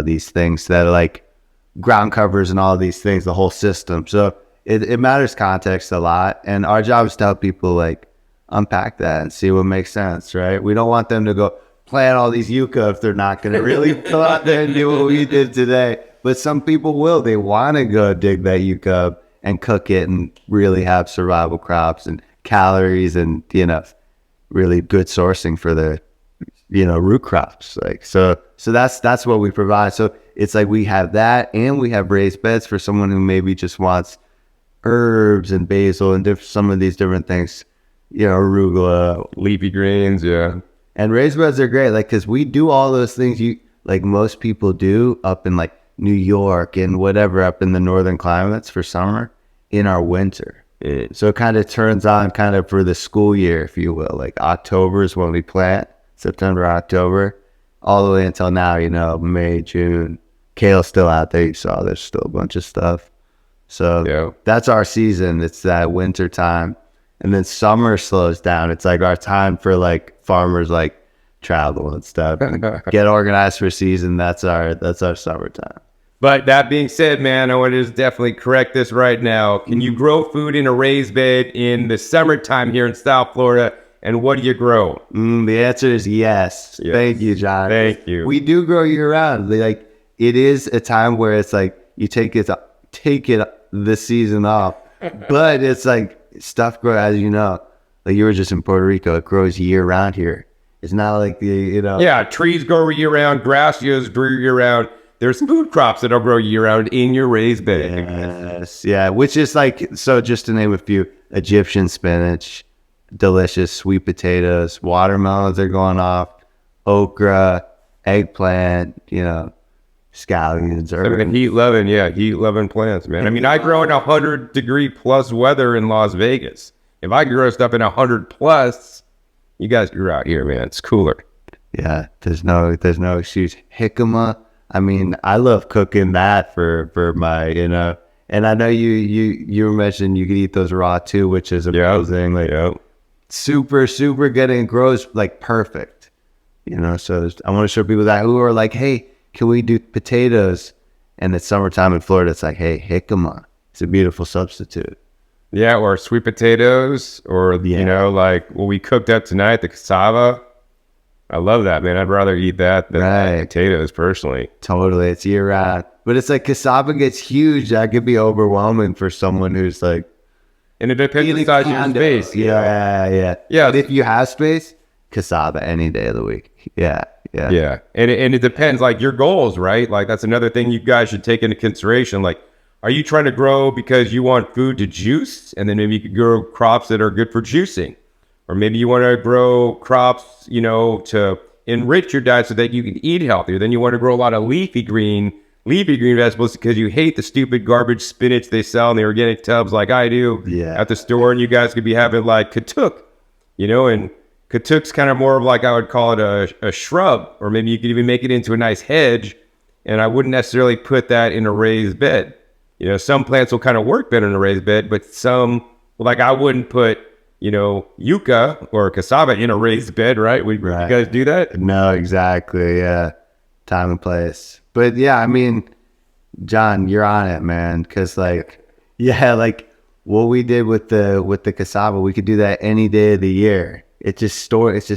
these things that are like ground covers and all these things, the whole system. So it matters context a lot. And our job is to help people like unpack that and see what makes sense, right? We don't want them to go plant all these yucca if they're not going to really go out there and do what we did today. But some people will. They want to go dig that yucca up and cook it and really have survival crops and calories and, really good sourcing for the root crops. Like, so that's what we provide. So it's like we have that, and we have raised beds for someone who maybe just wants herbs and basil and some of these different things, arugula, leafy greens. Yeah. And raised beds are great. Like, cause we do all those things like most people do up in like New York and whatever, up in the northern climates for summer in our winter. So it kind of turns on kind of for the school year, if you will. Like October is when we plant, September, October, all the way until now, May, June. Kale's still out there. You saw there's still a bunch of stuff. So That's our season. It's that winter time. And then summer slows down. It's like our time for like farmers like travel and stuff. Get organized for season. That's our summertime. But that being said, man, I want to just definitely correct this right now. Can you grow food in a raised bed in the summertime here in South Florida And what do you grow? The answer is yes. Yes. Thank you, John. Thank you. We do grow year round. Like it is a time where it's like you take it the season off, but it's like stuff grows, as you know. Like you were just in Puerto Rico, it grows year round here. It's not like Yeah, trees grow year round, grass grow year round. There's food crops that'll grow year round in your raised bed. Yes, yeah. Which is like, so just to name a few: Egyptian spinach, delicious sweet potatoes, watermelons are going off, okra, eggplant, scallions. And heat loving plants, man. I mean, I grow in 100-degree plus weather in Las Vegas. If I grow stuff in 100 plus, you guys grew out here, man. It's cooler. Yeah, there's no excuse. Jicama. I mean, I love cooking that for my, and I know you were mentioning you could eat those raw too, which is amazing. Super good, and it grows like perfect. So I want to show people that who are like, hey, can we do potatoes? And it's summertime in Florida. It's like, hey, jicama. It's a beautiful substitute. Yeah, or sweet potatoes, or like what we cooked up tonight, the cassava. I love that, man. I'd rather eat that than potatoes, personally. Totally, it's year round. But it's like cassava gets huge. That could be overwhelming for someone who's like. And it depends on the size of your space. Yeah. But if you have space, cassava any day of the week. Yeah. And it depends, like your goals, right? Like that's another thing you guys should take into consideration. Like, are you trying to grow because you want food to juice, and then maybe you could grow crops that are good for juicing? Or maybe you want to grow crops, to enrich your diet so that you can eat healthier. Then you want to grow a lot of leafy green vegetables because you hate the stupid garbage spinach they sell in the organic tubs like I do at the store. And you guys could be having like katuk, and katuk's kind of more of like, I would call it a shrub, or maybe you could even make it into a nice hedge. And I wouldn't necessarily put that in a raised bed. Some plants will kind of work better in a raised bed, but some, like I wouldn't put, yucca or cassava in a raised bed, right? Would you guys do that? No, exactly. Yeah. Time and place. But yeah, I mean, John, you're on it, man. Cause like what we did with the cassava, we could do that any day of the year. It just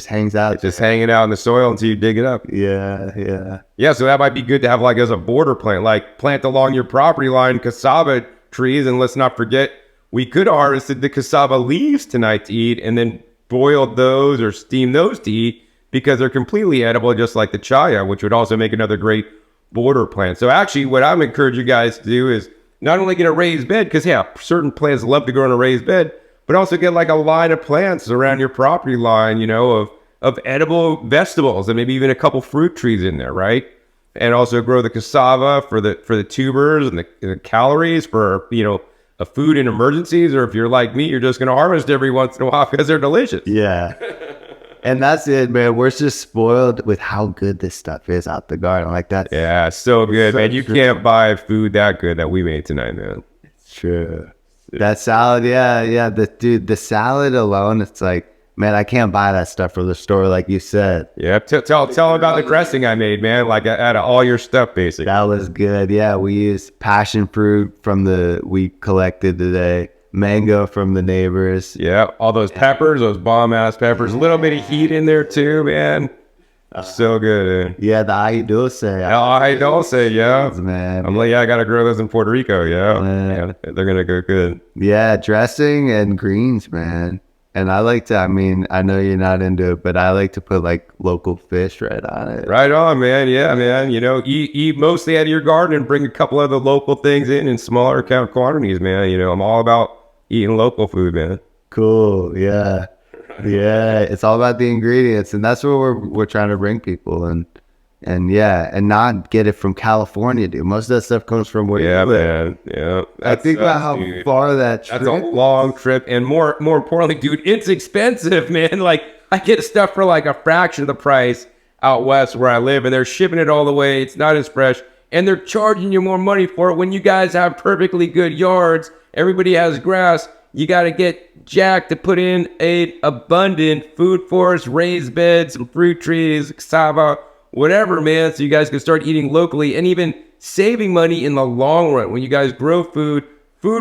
hangs out. It's just hanging out in the soil until you dig it up. Yeah. Yeah, so that might be good to have like as a border plant, like plant along your property line cassava trees. And let's not forget, we could have harvested the cassava leaves tonight to eat and then boiled those or steamed those to eat because they're completely edible, just like the chaya, which would also make another great border plant. So actually, what I'm encouraging you guys to do is not only get a raised bed, because certain plants love to grow in a raised bed, but also get like a line of plants around your property line, of edible vegetables and maybe even a couple fruit trees in there, right? And also grow the cassava for the tubers and the calories for, a food in emergencies. Or if you're like me, you're just going to harvest every once in a while because they're delicious. Yeah. And that's it, man. We're just spoiled with how good this stuff is out the garden. Like that. Yeah, so good, man. You can't buy food that good that we made tonight, man. It's true. That salad, yeah. The salad alone, it's like, man, I can't buy that stuff from the store, like you said. Yeah, tell them about the dressing I made, man. Like out of all your stuff, basically. That was good. Yeah, we used passion fruit we collected today, mango from the neighbors. Yeah, all those peppers, those bomb-ass peppers. A little bit of heat in there too, man. So good. Yeah, the ají dulce. Ají dulce, yeah. Man. I'm like, I got to grow those in Puerto Rico, yeah. They're going to go good. Yeah, dressing and greens, man. And I I know you're not into it, but I like to put like local fish right on it. Right on, man. Yeah, man. Eat mostly out of your garden and bring a couple of the local things in smaller quantities, man. I'm all about eating local food, man. Cool. Yeah. Yeah. It's all about the ingredients. And that's what we're trying to bring people. And not get it from California, dude. Most of that stuff comes from where you live. Man. Yeah. I think about how far that's a long trip. And more importantly, dude, it's expensive, man. Like, I get stuff for like a fraction of the price out west where I live, and they're shipping it all the way. It's not as fresh. And they're charging you more money for it when you guys have perfectly good yards. Everybody has grass. You got to get Jack to put in a abundant food forest, raised beds, some fruit trees, cassava, whatever, man, so you guys can start eating locally and even saving money in the long run. When you guys grow food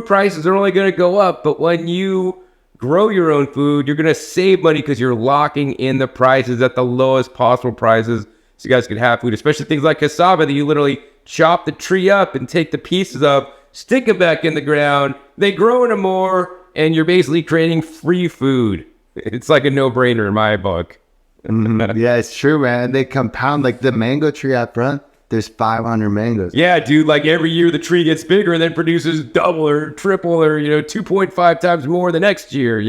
prices are only going to go up, but when you grow your own food. You're going to save money because you're locking in the prices at the lowest possible prices so you guys can have food, especially things like cassava that you literally chop the tree up and take the pieces of, stick them back in the ground. They grow into more, and you're basically creating free food. It's like a no-brainer in my book. Yeah, it's true, man. They compound like the mango tree out front. There's 500 mangoes. Yeah, dude, like every year the tree gets bigger and then produces double or triple or, 2.5 times more the next year,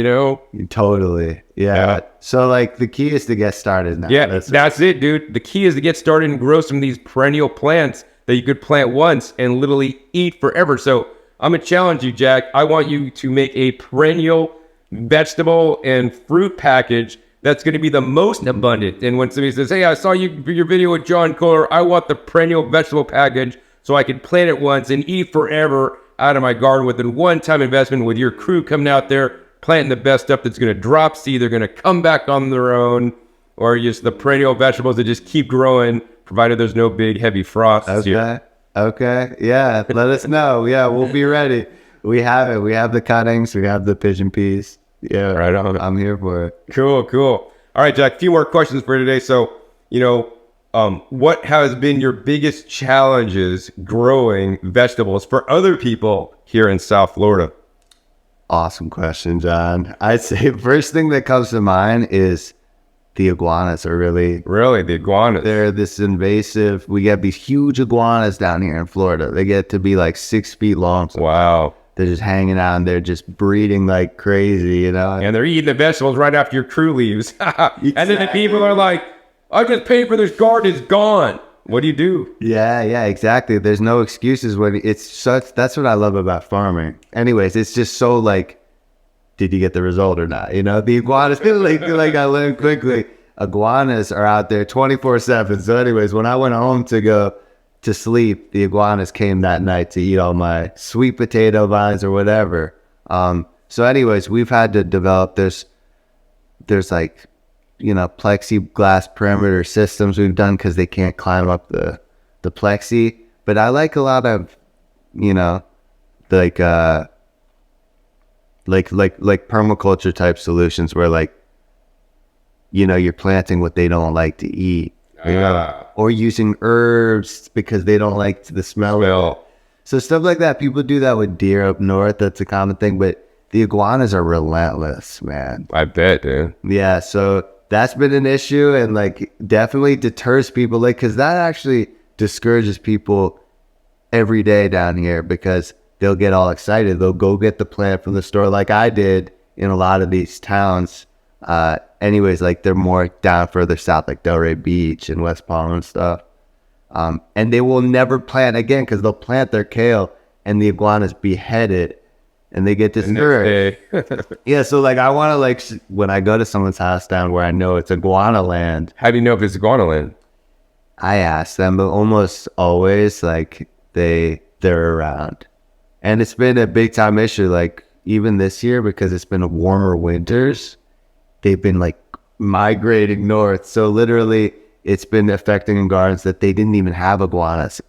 Totally. Yeah. So like the key is to get started now. Yeah, that's it, dude. The key is to get started and grow some of these perennial plants that you could plant once and literally eat forever. So I'm going to challenge you, Jack. I want you to make a perennial vegetable and fruit package that's going to be the most abundant. And when somebody says, hey, I saw your video with John Kohler, I want the perennial vegetable package so I can plant it once and eat forever out of my garden with a one-time investment with your crew coming out there, planting the best stuff that's going to drop seed. They're going to come back on their own, or just the perennial vegetables that just keep growing, provided there's no big, heavy frost. Okay. Yeah. Let us know. Yeah, we'll be ready. We have it. We have the cuttings. We have the pigeon peas. Yeah, right on. I'm here for it. Cool. All right, Jack, a few more questions for today. So, what has been your biggest challenges growing vegetables for other people here in South Florida? Awesome question, John. I'd say first thing that comes to mind is the iguanas are really the iguanas. They're this invasive. We get these huge iguanas down here in Florida. They get to be like 6 feet long. Wow. They're just hanging out and they're just breeding like crazy, And they're eating the vegetables right after your crew leaves. And then the people are like, I just paid for this garden, it's gone. What do you do? Yeah, exactly. There's no excuses when that's what I love about farming. Anyways, it's just so like, did you get the result or not? The iguanas, like I learned quickly, iguanas are out there 24/7. So anyways, when I went home to go to sleep, the iguanas came that night to eat all my sweet potato vines or whatever. So anyways, we've had to develop there's like, plexiglass perimeter systems we've done because they can't climb up the plexi. But I like a lot of, like permaculture type solutions where you're planting what they don't like to eat. Or using herbs because they don't like the smell. So stuff like that. People do that with deer up north. That's a common thing. But the iguanas are relentless, man. I bet, dude. Yeah, so that's been an issue and definitely deters people. Because that actually discourages people every day down here because they'll get all excited. They'll go get the plant from the store like I did in a lot of these towns. Anyways, they're more down further south, like Delray Beach and West Palm and stuff. And they will never plant again because they'll plant their kale and the iguana's beheaded and they get discouraged. Yeah, so I want to when I go to someone's house down where I know it's iguana land. How do you know if it's iguana land? I ask them, but almost always they're around. And it's been a big time issue, even this year because it's been warmer winters. They've been migrating north. So literally it's been affecting gardens that they didn't even have iguanas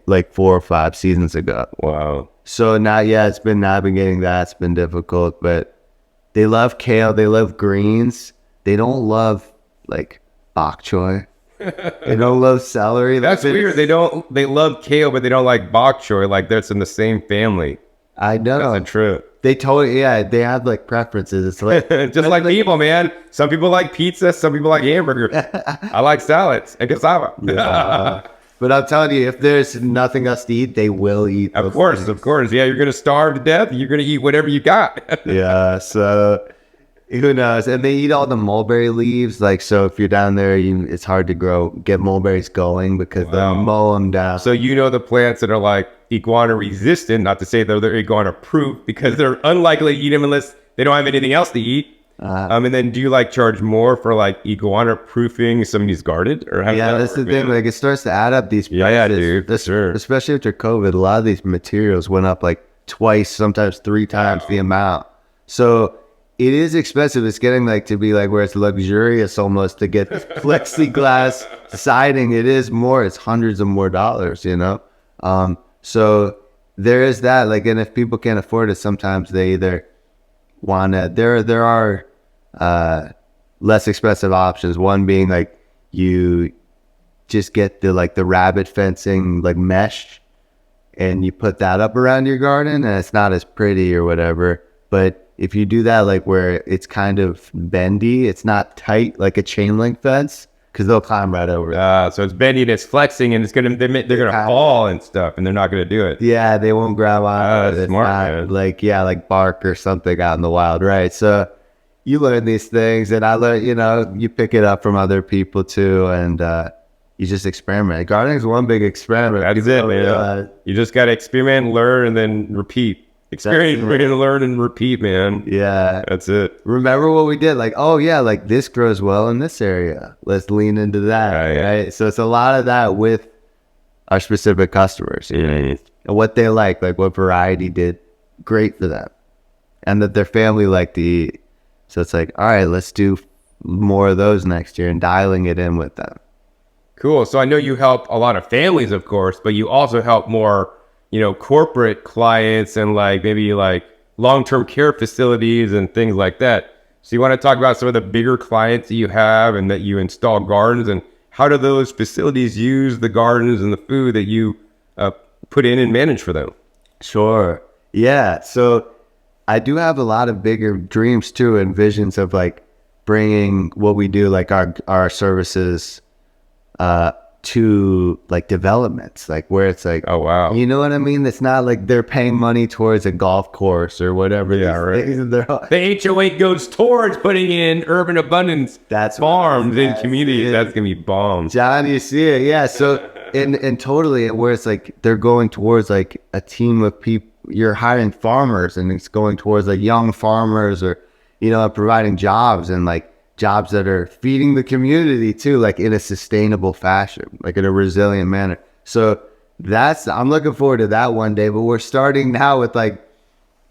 4 or 5 seasons ago. Wow. So now, it's been navigating that. It's been difficult, but they love kale. They love greens. They don't love bok choy. They don't love celery. That's weird. They love kale, but they don't like bok choy. That's in the same family. I know. That's true. They totally, they have preferences. It's just like people, man. Some people like pizza, some people like hamburger. I like salads and cassava. But I'm telling you, if there's nothing else to eat, they will eat. Of course. Yeah, you're gonna starve to death. You're gonna eat whatever you got. Yeah. So who knows? And they eat all the mulberry leaves. So if you're down there, it's hard to get mulberries going because they'll mow them down. So the plants that are iguana resistant, not to say they're iguana proof, because they're unlikely to eat them unless they don't have anything else to eat. And then do you charge more for iguana proofing somebody's garden, or how? Yeah, that's the thing. It starts to add up these prices. Yeah, dude. Sure. Especially after COVID, a lot of these materials went up twice, sometimes 3 times the amount. So it is expensive. It's getting to be where it's luxurious almost to get this plexiglass siding. It is more. It's hundreds of more dollars. So there is that. And if people can't afford it, sometimes they either wanna, there are less expensive options. One being like you just get the rabbit fencing, like mesh, and you put that up around your garden, and it's not as pretty or whatever. But if you do that, like where it's kind of bendy, it's not tight like a chain link fence, because they'll climb right over it. So it's bending, it's flexing, and they're gonna fall and stuff, and they're not gonna do it. Yeah, they won't grab on. That's smart, man. Like bark or something out in the wild, right? So you learn these things, and I learn, you pick it up from other people too, and you just experiment. Gardening is one big experiment. That's it, man. You just gotta experiment, learn, and then repeat. Experiment, learn, and repeat, man. Yeah, That's it. remember what we did? Like, oh yeah, like this grows well in this area. Let's lean into that, Yeah. right? So it's a lot of that with our specific customers, and what they like what variety did great for them, and that their family liked to eat. So it's like, all right, let's do more of those next year, and dialing it in with them. Cool. So I know you help a lot of families, of course, but you also help more, corporate clients and maybe long-term care facilities and things like that. So you want to talk about some of the bigger clients that you have and that you install gardens, and how do those facilities use the gardens and the food that you put in and manage for them? Sure. Yeah. So I do have a lot of bigger dreams too, and visions of bringing what we do, like our services, to developments, where it's Oh, wow. you know what I mean? It's not like they're paying money towards a golf course or whatever. Yeah, right. The HOA goes towards putting in urban abundance farms and communities. That's gonna be bombs. John, you see it. Yeah. So and totally, where it's they're going towards a team of people. You're hiring farmers, and it's going towards young farmers, or providing jobs, and jobs that are feeding the community too, in a sustainable fashion, in a resilient manner. So I'm looking forward to that one day. But we're starting now with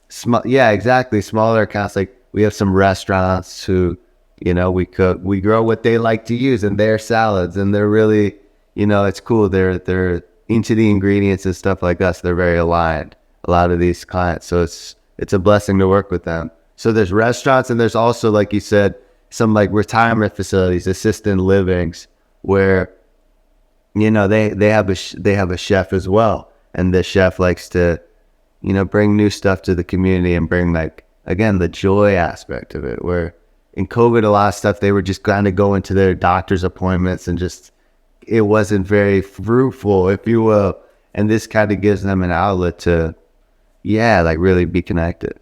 smaller accounts. We have some restaurants who, we grow what they like to use in their salads, and they're really, it's cool. They're into the ingredients and stuff like us. They're very aligned, a lot of these clients. So it's a blessing to work with them. So there's restaurants, and there's also, like you said, some retirement facilities, assisted livings, where they have a chef as well, and the chef likes to bring new stuff to the community and bring again the joy aspect of it. Where in COVID, a lot of stuff they were just kind of going to their doctor's appointments, and just it wasn't very fruitful, if you will. And this kind of gives them an outlet to really be connected.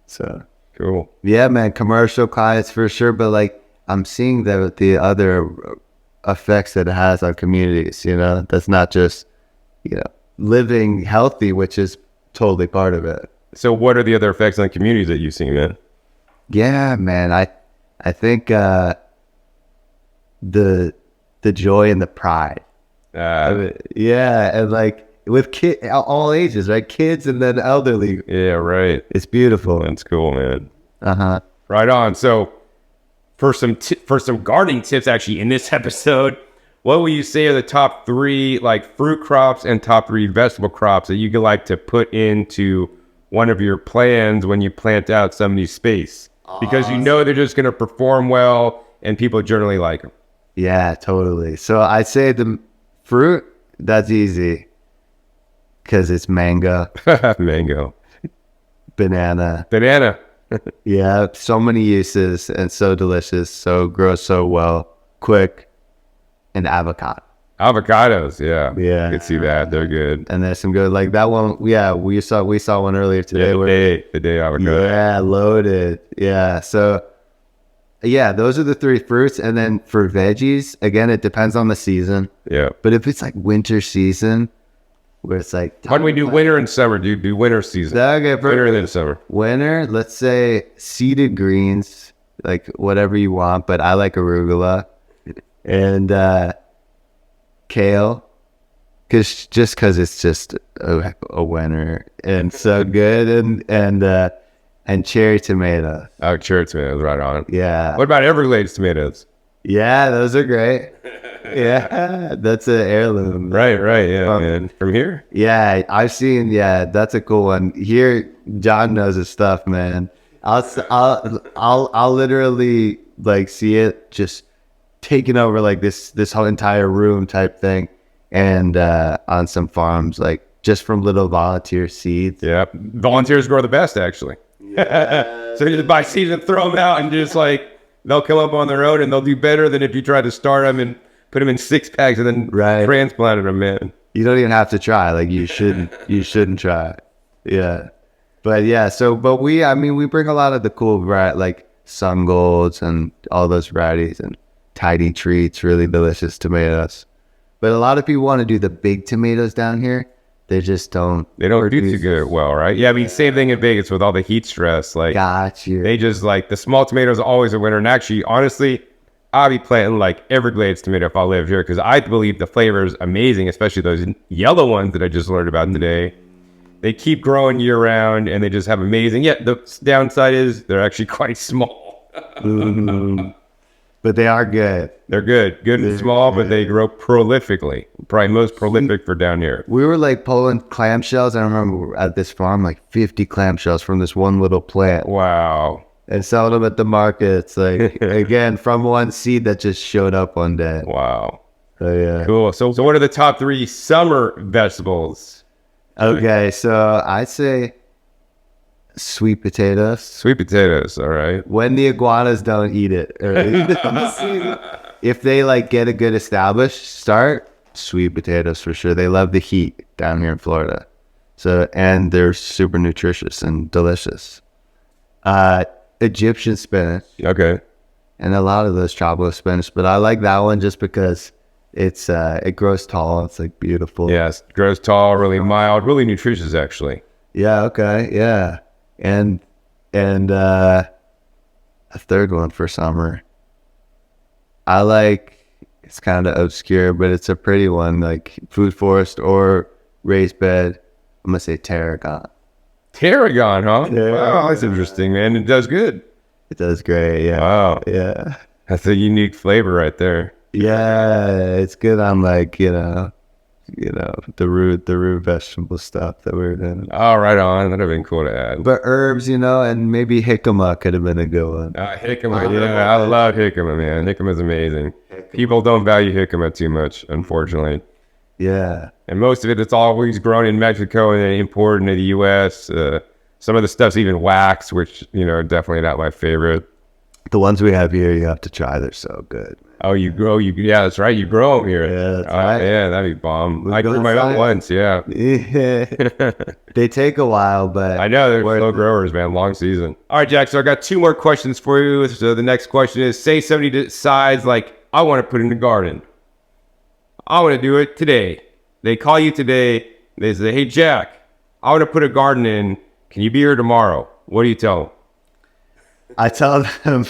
So Cool. yeah, man, commercial clients for sure, but I'm seeing the other effects that it has on communities. That's not just living healthy, which is totally part of it. So what are the other effects on communities that you've seen, man? Yeah, man, I think the joy and the pride. Yeah, and with all ages, right? Kids and then elderly. Yeah, right. It's beautiful. That's cool, man. Uh-huh. Right on. So for some gardening tips, actually, in this episode, what would you say are the top 3 fruit crops and top 3 vegetable crops that you could like to put into one of your plans when you plant out some of these space? Because they're just going to perform well and people generally like them. Yeah, totally. So I'd say the fruit, that's easy, because it's mango, Mango. banana. Banana. Yeah, so many uses, and so delicious, grows so well, quick, and avocado. Avocados, yeah. Yeah. I can see that. They're good. And there's some good, that one. Yeah, we saw one earlier today. The day avocado. Yeah, loaded. Yeah, so yeah, those are the 3 fruits. And then for veggies, again, it depends on the season. Yeah. But if it's winter season, where it's Why don't we do winter and summer? Do winter season. Okay, Winter and then summer. Winter, let's say seeded greens, whatever you want, but I like arugula and kale, because it's just a winter and so good, and cherry tomato. Oh, cherry tomatoes, right on. Yeah. What about Everglades tomatoes? Yeah, those are great. Yeah, that's an heirloom. Right, yeah, man. From here? Yeah, I've seen, that's a cool one. Here, John knows his stuff, man. I'll literally like see it just taking over like this whole entire room type thing, and on some farms like just from little volunteer seeds. Yeah, volunteers grow the best actually. So you just buy seeds and throw them out, and just like they'll come up on their own, and they'll do better than if you tried to start them and put them in 6 packs and then transplanted them in. You don't even have to try. Like you shouldn't try. Yeah. But yeah, but we bring a lot of the cool like sun golds and all those varieties and tiny treats, really delicious tomatoes. But a lot of people want to do the big tomatoes down here. They just don't. They don't do too good well, right? Yeah, I mean, same thing in Vegas with all the heat stress. Like, got you. They just like the small tomatoes are always a winner. And actually, honestly, I'll be planting like Everglades tomato if I live here, because I believe the flavor is amazing, especially those yellow ones that I just learned about today. They keep growing year round, and they just have amazing. Yeah, the downside is they're actually quite small. But they are good. They're good and small, but they grow prolifically. Probably most prolific for down here. We were like pulling clamshells. I remember at this farm, like 50 clamshells from this one little plant. Wow. And selling them at the markets, like again, from one seed that just showed up one day. Wow. So yeah. Cool. So what are the top 3 summer vegetables? Okay, so I'd say sweet potatoes. Sweet potatoes, all right. When the iguanas don't eat it. If they like get a good established start, sweet potatoes for sure. They love the heat down here in Florida. So, and they're super nutritious and delicious. Egyptian spinach. Okay. And a lot of those tropical spinach, but I like that one just because it grows tall. It's like beautiful. Yes, grows tall, really mild, really nutritious actually. Yeah, okay, yeah. And a third one for summer. I like, it's kind of obscure, but it's a pretty one, like food forest or raised bed. I'm gonna say tarragon. Tarragon, huh? Yeah. Wow, that's interesting, man. It does good. It does great, yeah. Wow. Yeah. That's a unique flavor right there. Yeah, it's good on like, the root vegetable stuff that we're doing. Oh, right on. That'd have been cool to add. But herbs, and maybe jicama could have been a good one. Jicama, yeah, I love jicama, man. Jicama's amazing. People don't value jicama too much, unfortunately. Yeah. And most of it's always grown in Mexico and then imported into the U.S. Some of the stuff's even wax, which, definitely not my favorite. The ones we have here, you have to try. They're so good. Oh, yeah, that's right. You grow them here. Yeah, that's right. Yeah, that'd be bomb. I grew my own once, yeah. Yeah. They take a while, but I know they're slow growers, man. Long season. All right, Jack. So I got 2 more questions for you. So the next question is: say somebody decides, like, I want to put in a garden. I want to do it today. They call you today. They say, "Hey, Jack, I want to put a garden in. Can you be here tomorrow?" What do you tell them? I tell them,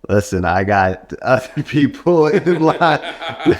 listen, I got other people in line. We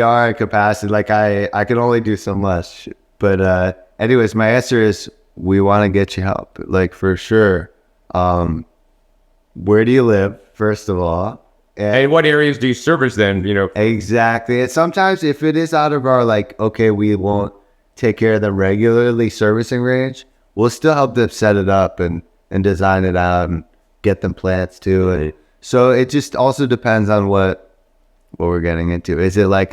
are at capacity. Like I can only do so much. But anyways, my answer is we want to get you help. Like for sure. Where do you live? First of all. And what areas do you service then? Exactly. And sometimes if it is out of our okay, we won't take care of them regularly servicing range, we'll still help them set it up and design it out and get them plants too. And so it just also depends on what we're getting into. Is it like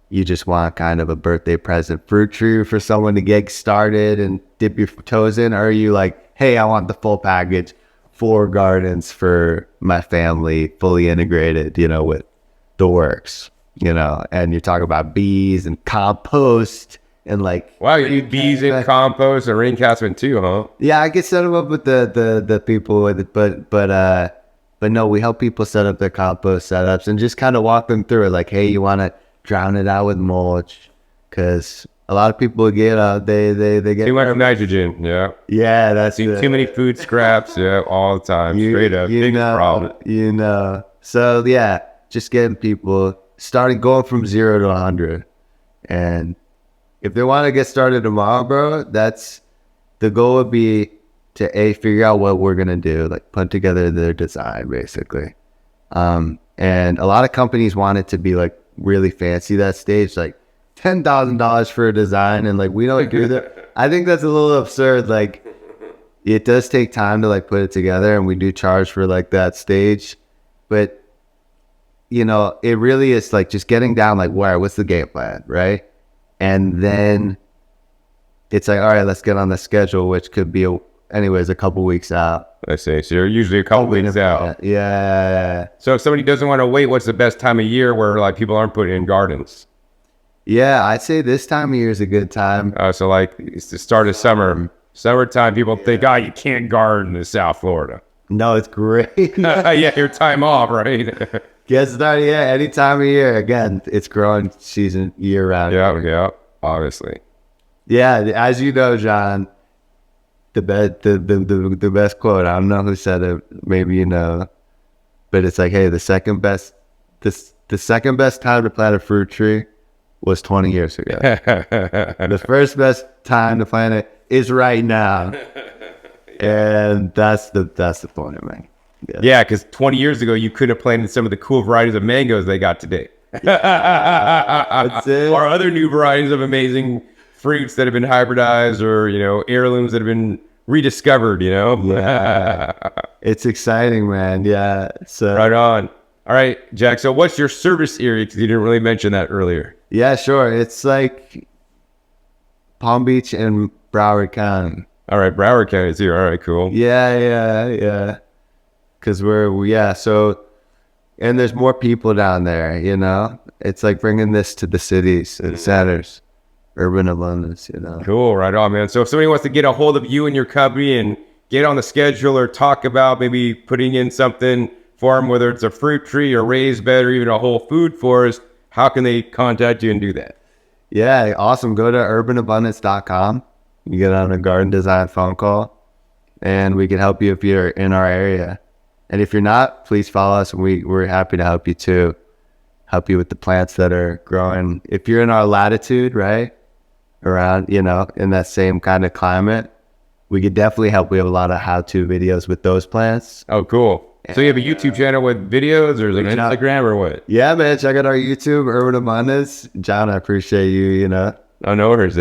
you just want kind of a birthday present fruit tree for someone to get started and dip your toes in? Or are you like, hey, I want the full package, 4 gardens for my family, fully integrated, with the works, and you're talking about bees and compost and wow, you do bees and compost and rain catchment too, huh? Yeah, I can set them up with the people with it, but no, we help people set up their compost setups and just kind of walk them through it. Like, hey, you want to drown it out with mulch, because a lot of people get they get too much nitrogen. Yeah, that's too many food scraps. Yeah, all the time, straight up. Big problem. So yeah, just getting people going from 0 to 100, and if they want to get started tomorrow, bro, that's the goal would be to figure out what we're gonna do, like put together their design basically. And a lot of companies want it to be like really fancy that stage, like $10,000 for a design, and like we don't do that. I think that's a little absurd. Like it does take time to like put it together, and we do charge for like that stage. But you know, it really is like just getting down like what's the game plan, right? And then it's like, all right, let's get on the schedule, which could be anyways a couple weeks out. I see. So you're usually a couple weeks out. Yeah. So if somebody doesn't want to wait, what's the best time of year where like people aren't putting in gardens? Yeah, I'd say this time of year is a good time. So like it's the start of summer. Summertime, people think, you can't garden in South Florida. No, it's great. Yeah, your time off, right? Get started, yeah, any time of year. Again, it's growing season year round. Yeah, obviously. Yeah, as you know, John, the best quote, I don't know who said it, maybe you know, but it's like, hey, the second best time to plant a fruit tree was 20 years ago. The first best time to plant it is right now. And that's the point, man. Yeah, because 20 years ago, you couldn't have planted some of the cool varieties of mangoes they got today. That's it. Or other new varieties of amazing fruits that have been hybridized, or, you know, heirlooms that have been rediscovered, you know? Yeah. It's exciting, man. Yeah. So Right on. All right, Jack. So what's your service area? Because you didn't really mention that earlier. yeah, sure. It's like Palm Beach and Broward County. All right, Broward County's here. All right, cool. Yeah. Because so, and there's more people down there, you know? It's like bringing this to the cities and centers, urban abundance, you know? Cool, right on, man. So if somebody wants to get a hold of you and your company and get on the schedule or talk about maybe putting in something for them, whether it's a fruit tree or raised bed or even a whole food forest, how can they contact you and do that? Yeah, awesome. Go to urbanabundance.com. You get on a garden design phone call, and we can help you if you're in our area. And if you're not, please follow us, and we're happy to help you too. Help you with the plants that are growing. If you're in our latitude, right, around, you know, in that same kind of climate, we could definitely help. We have a lot of how-to videos with those plants. Oh, cool. So you have a YouTube channel with videos, or is it an Instagram, or what? Yeah, man, check out our YouTube, Urban Abundance. John, I appreciate you, you know, Oh, no worries.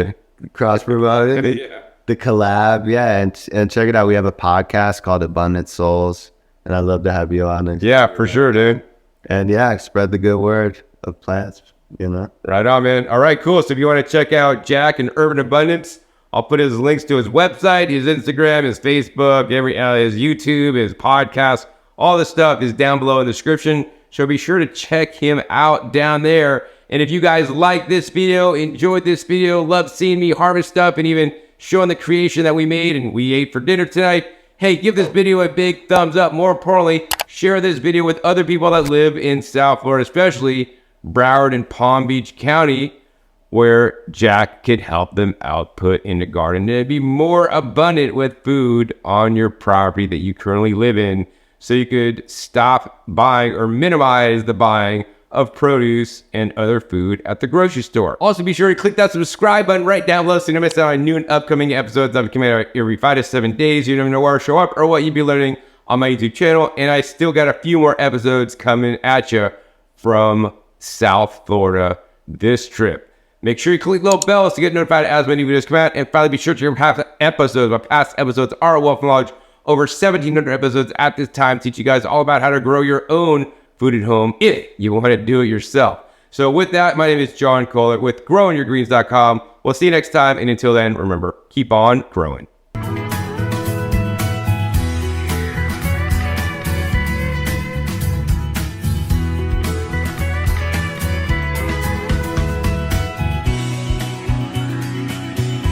cross-promoting. Yeah. The collab, yeah, and check it out. We have a podcast called Abundant Souls, and I'd love to have you on it. Yeah, for sure, dude. And yeah, spread the good word of plants, you know. Right on, man. All right, cool. So if you want to check out Jack and Urban Abundance, I'll put his links to his website, his Instagram, his Facebook, his YouTube, his podcast. All this stuff is down below in the description. So be sure to check him out down there. And if you guys like this video, enjoyed this video, love seeing me harvest stuff, and even showing the creation that we made and we ate for dinner tonight, hey, give this video a big thumbs up. More importantly, share this video with other people that live in South Florida, especially Broward and Palm Beach County, where Jack could help them output in the garden and be more abundant with food on your property that you currently live in, so you could stop buying or minimize the buying of produce and other food at the grocery store. Also, be sure to click that subscribe button right down below so you don't miss out on new and upcoming episodes that come out every 5 to 7 days. You never know where I show up or what you'd be learning on my YouTube channel. And I still got a few more episodes coming at you from South Florida this trip. Make sure you click the little bells to get notified as my new videos come out. And finally, be sure to hear past episodes. My past episodes are a wealth of knowledge. Over 1,700 episodes at this time teach you guys all about how to grow your own food at home if you want to do it yourself. So with that, my name is John Kohler with growingyourgreens.com. We'll see you next time. And until then, remember, keep on growing.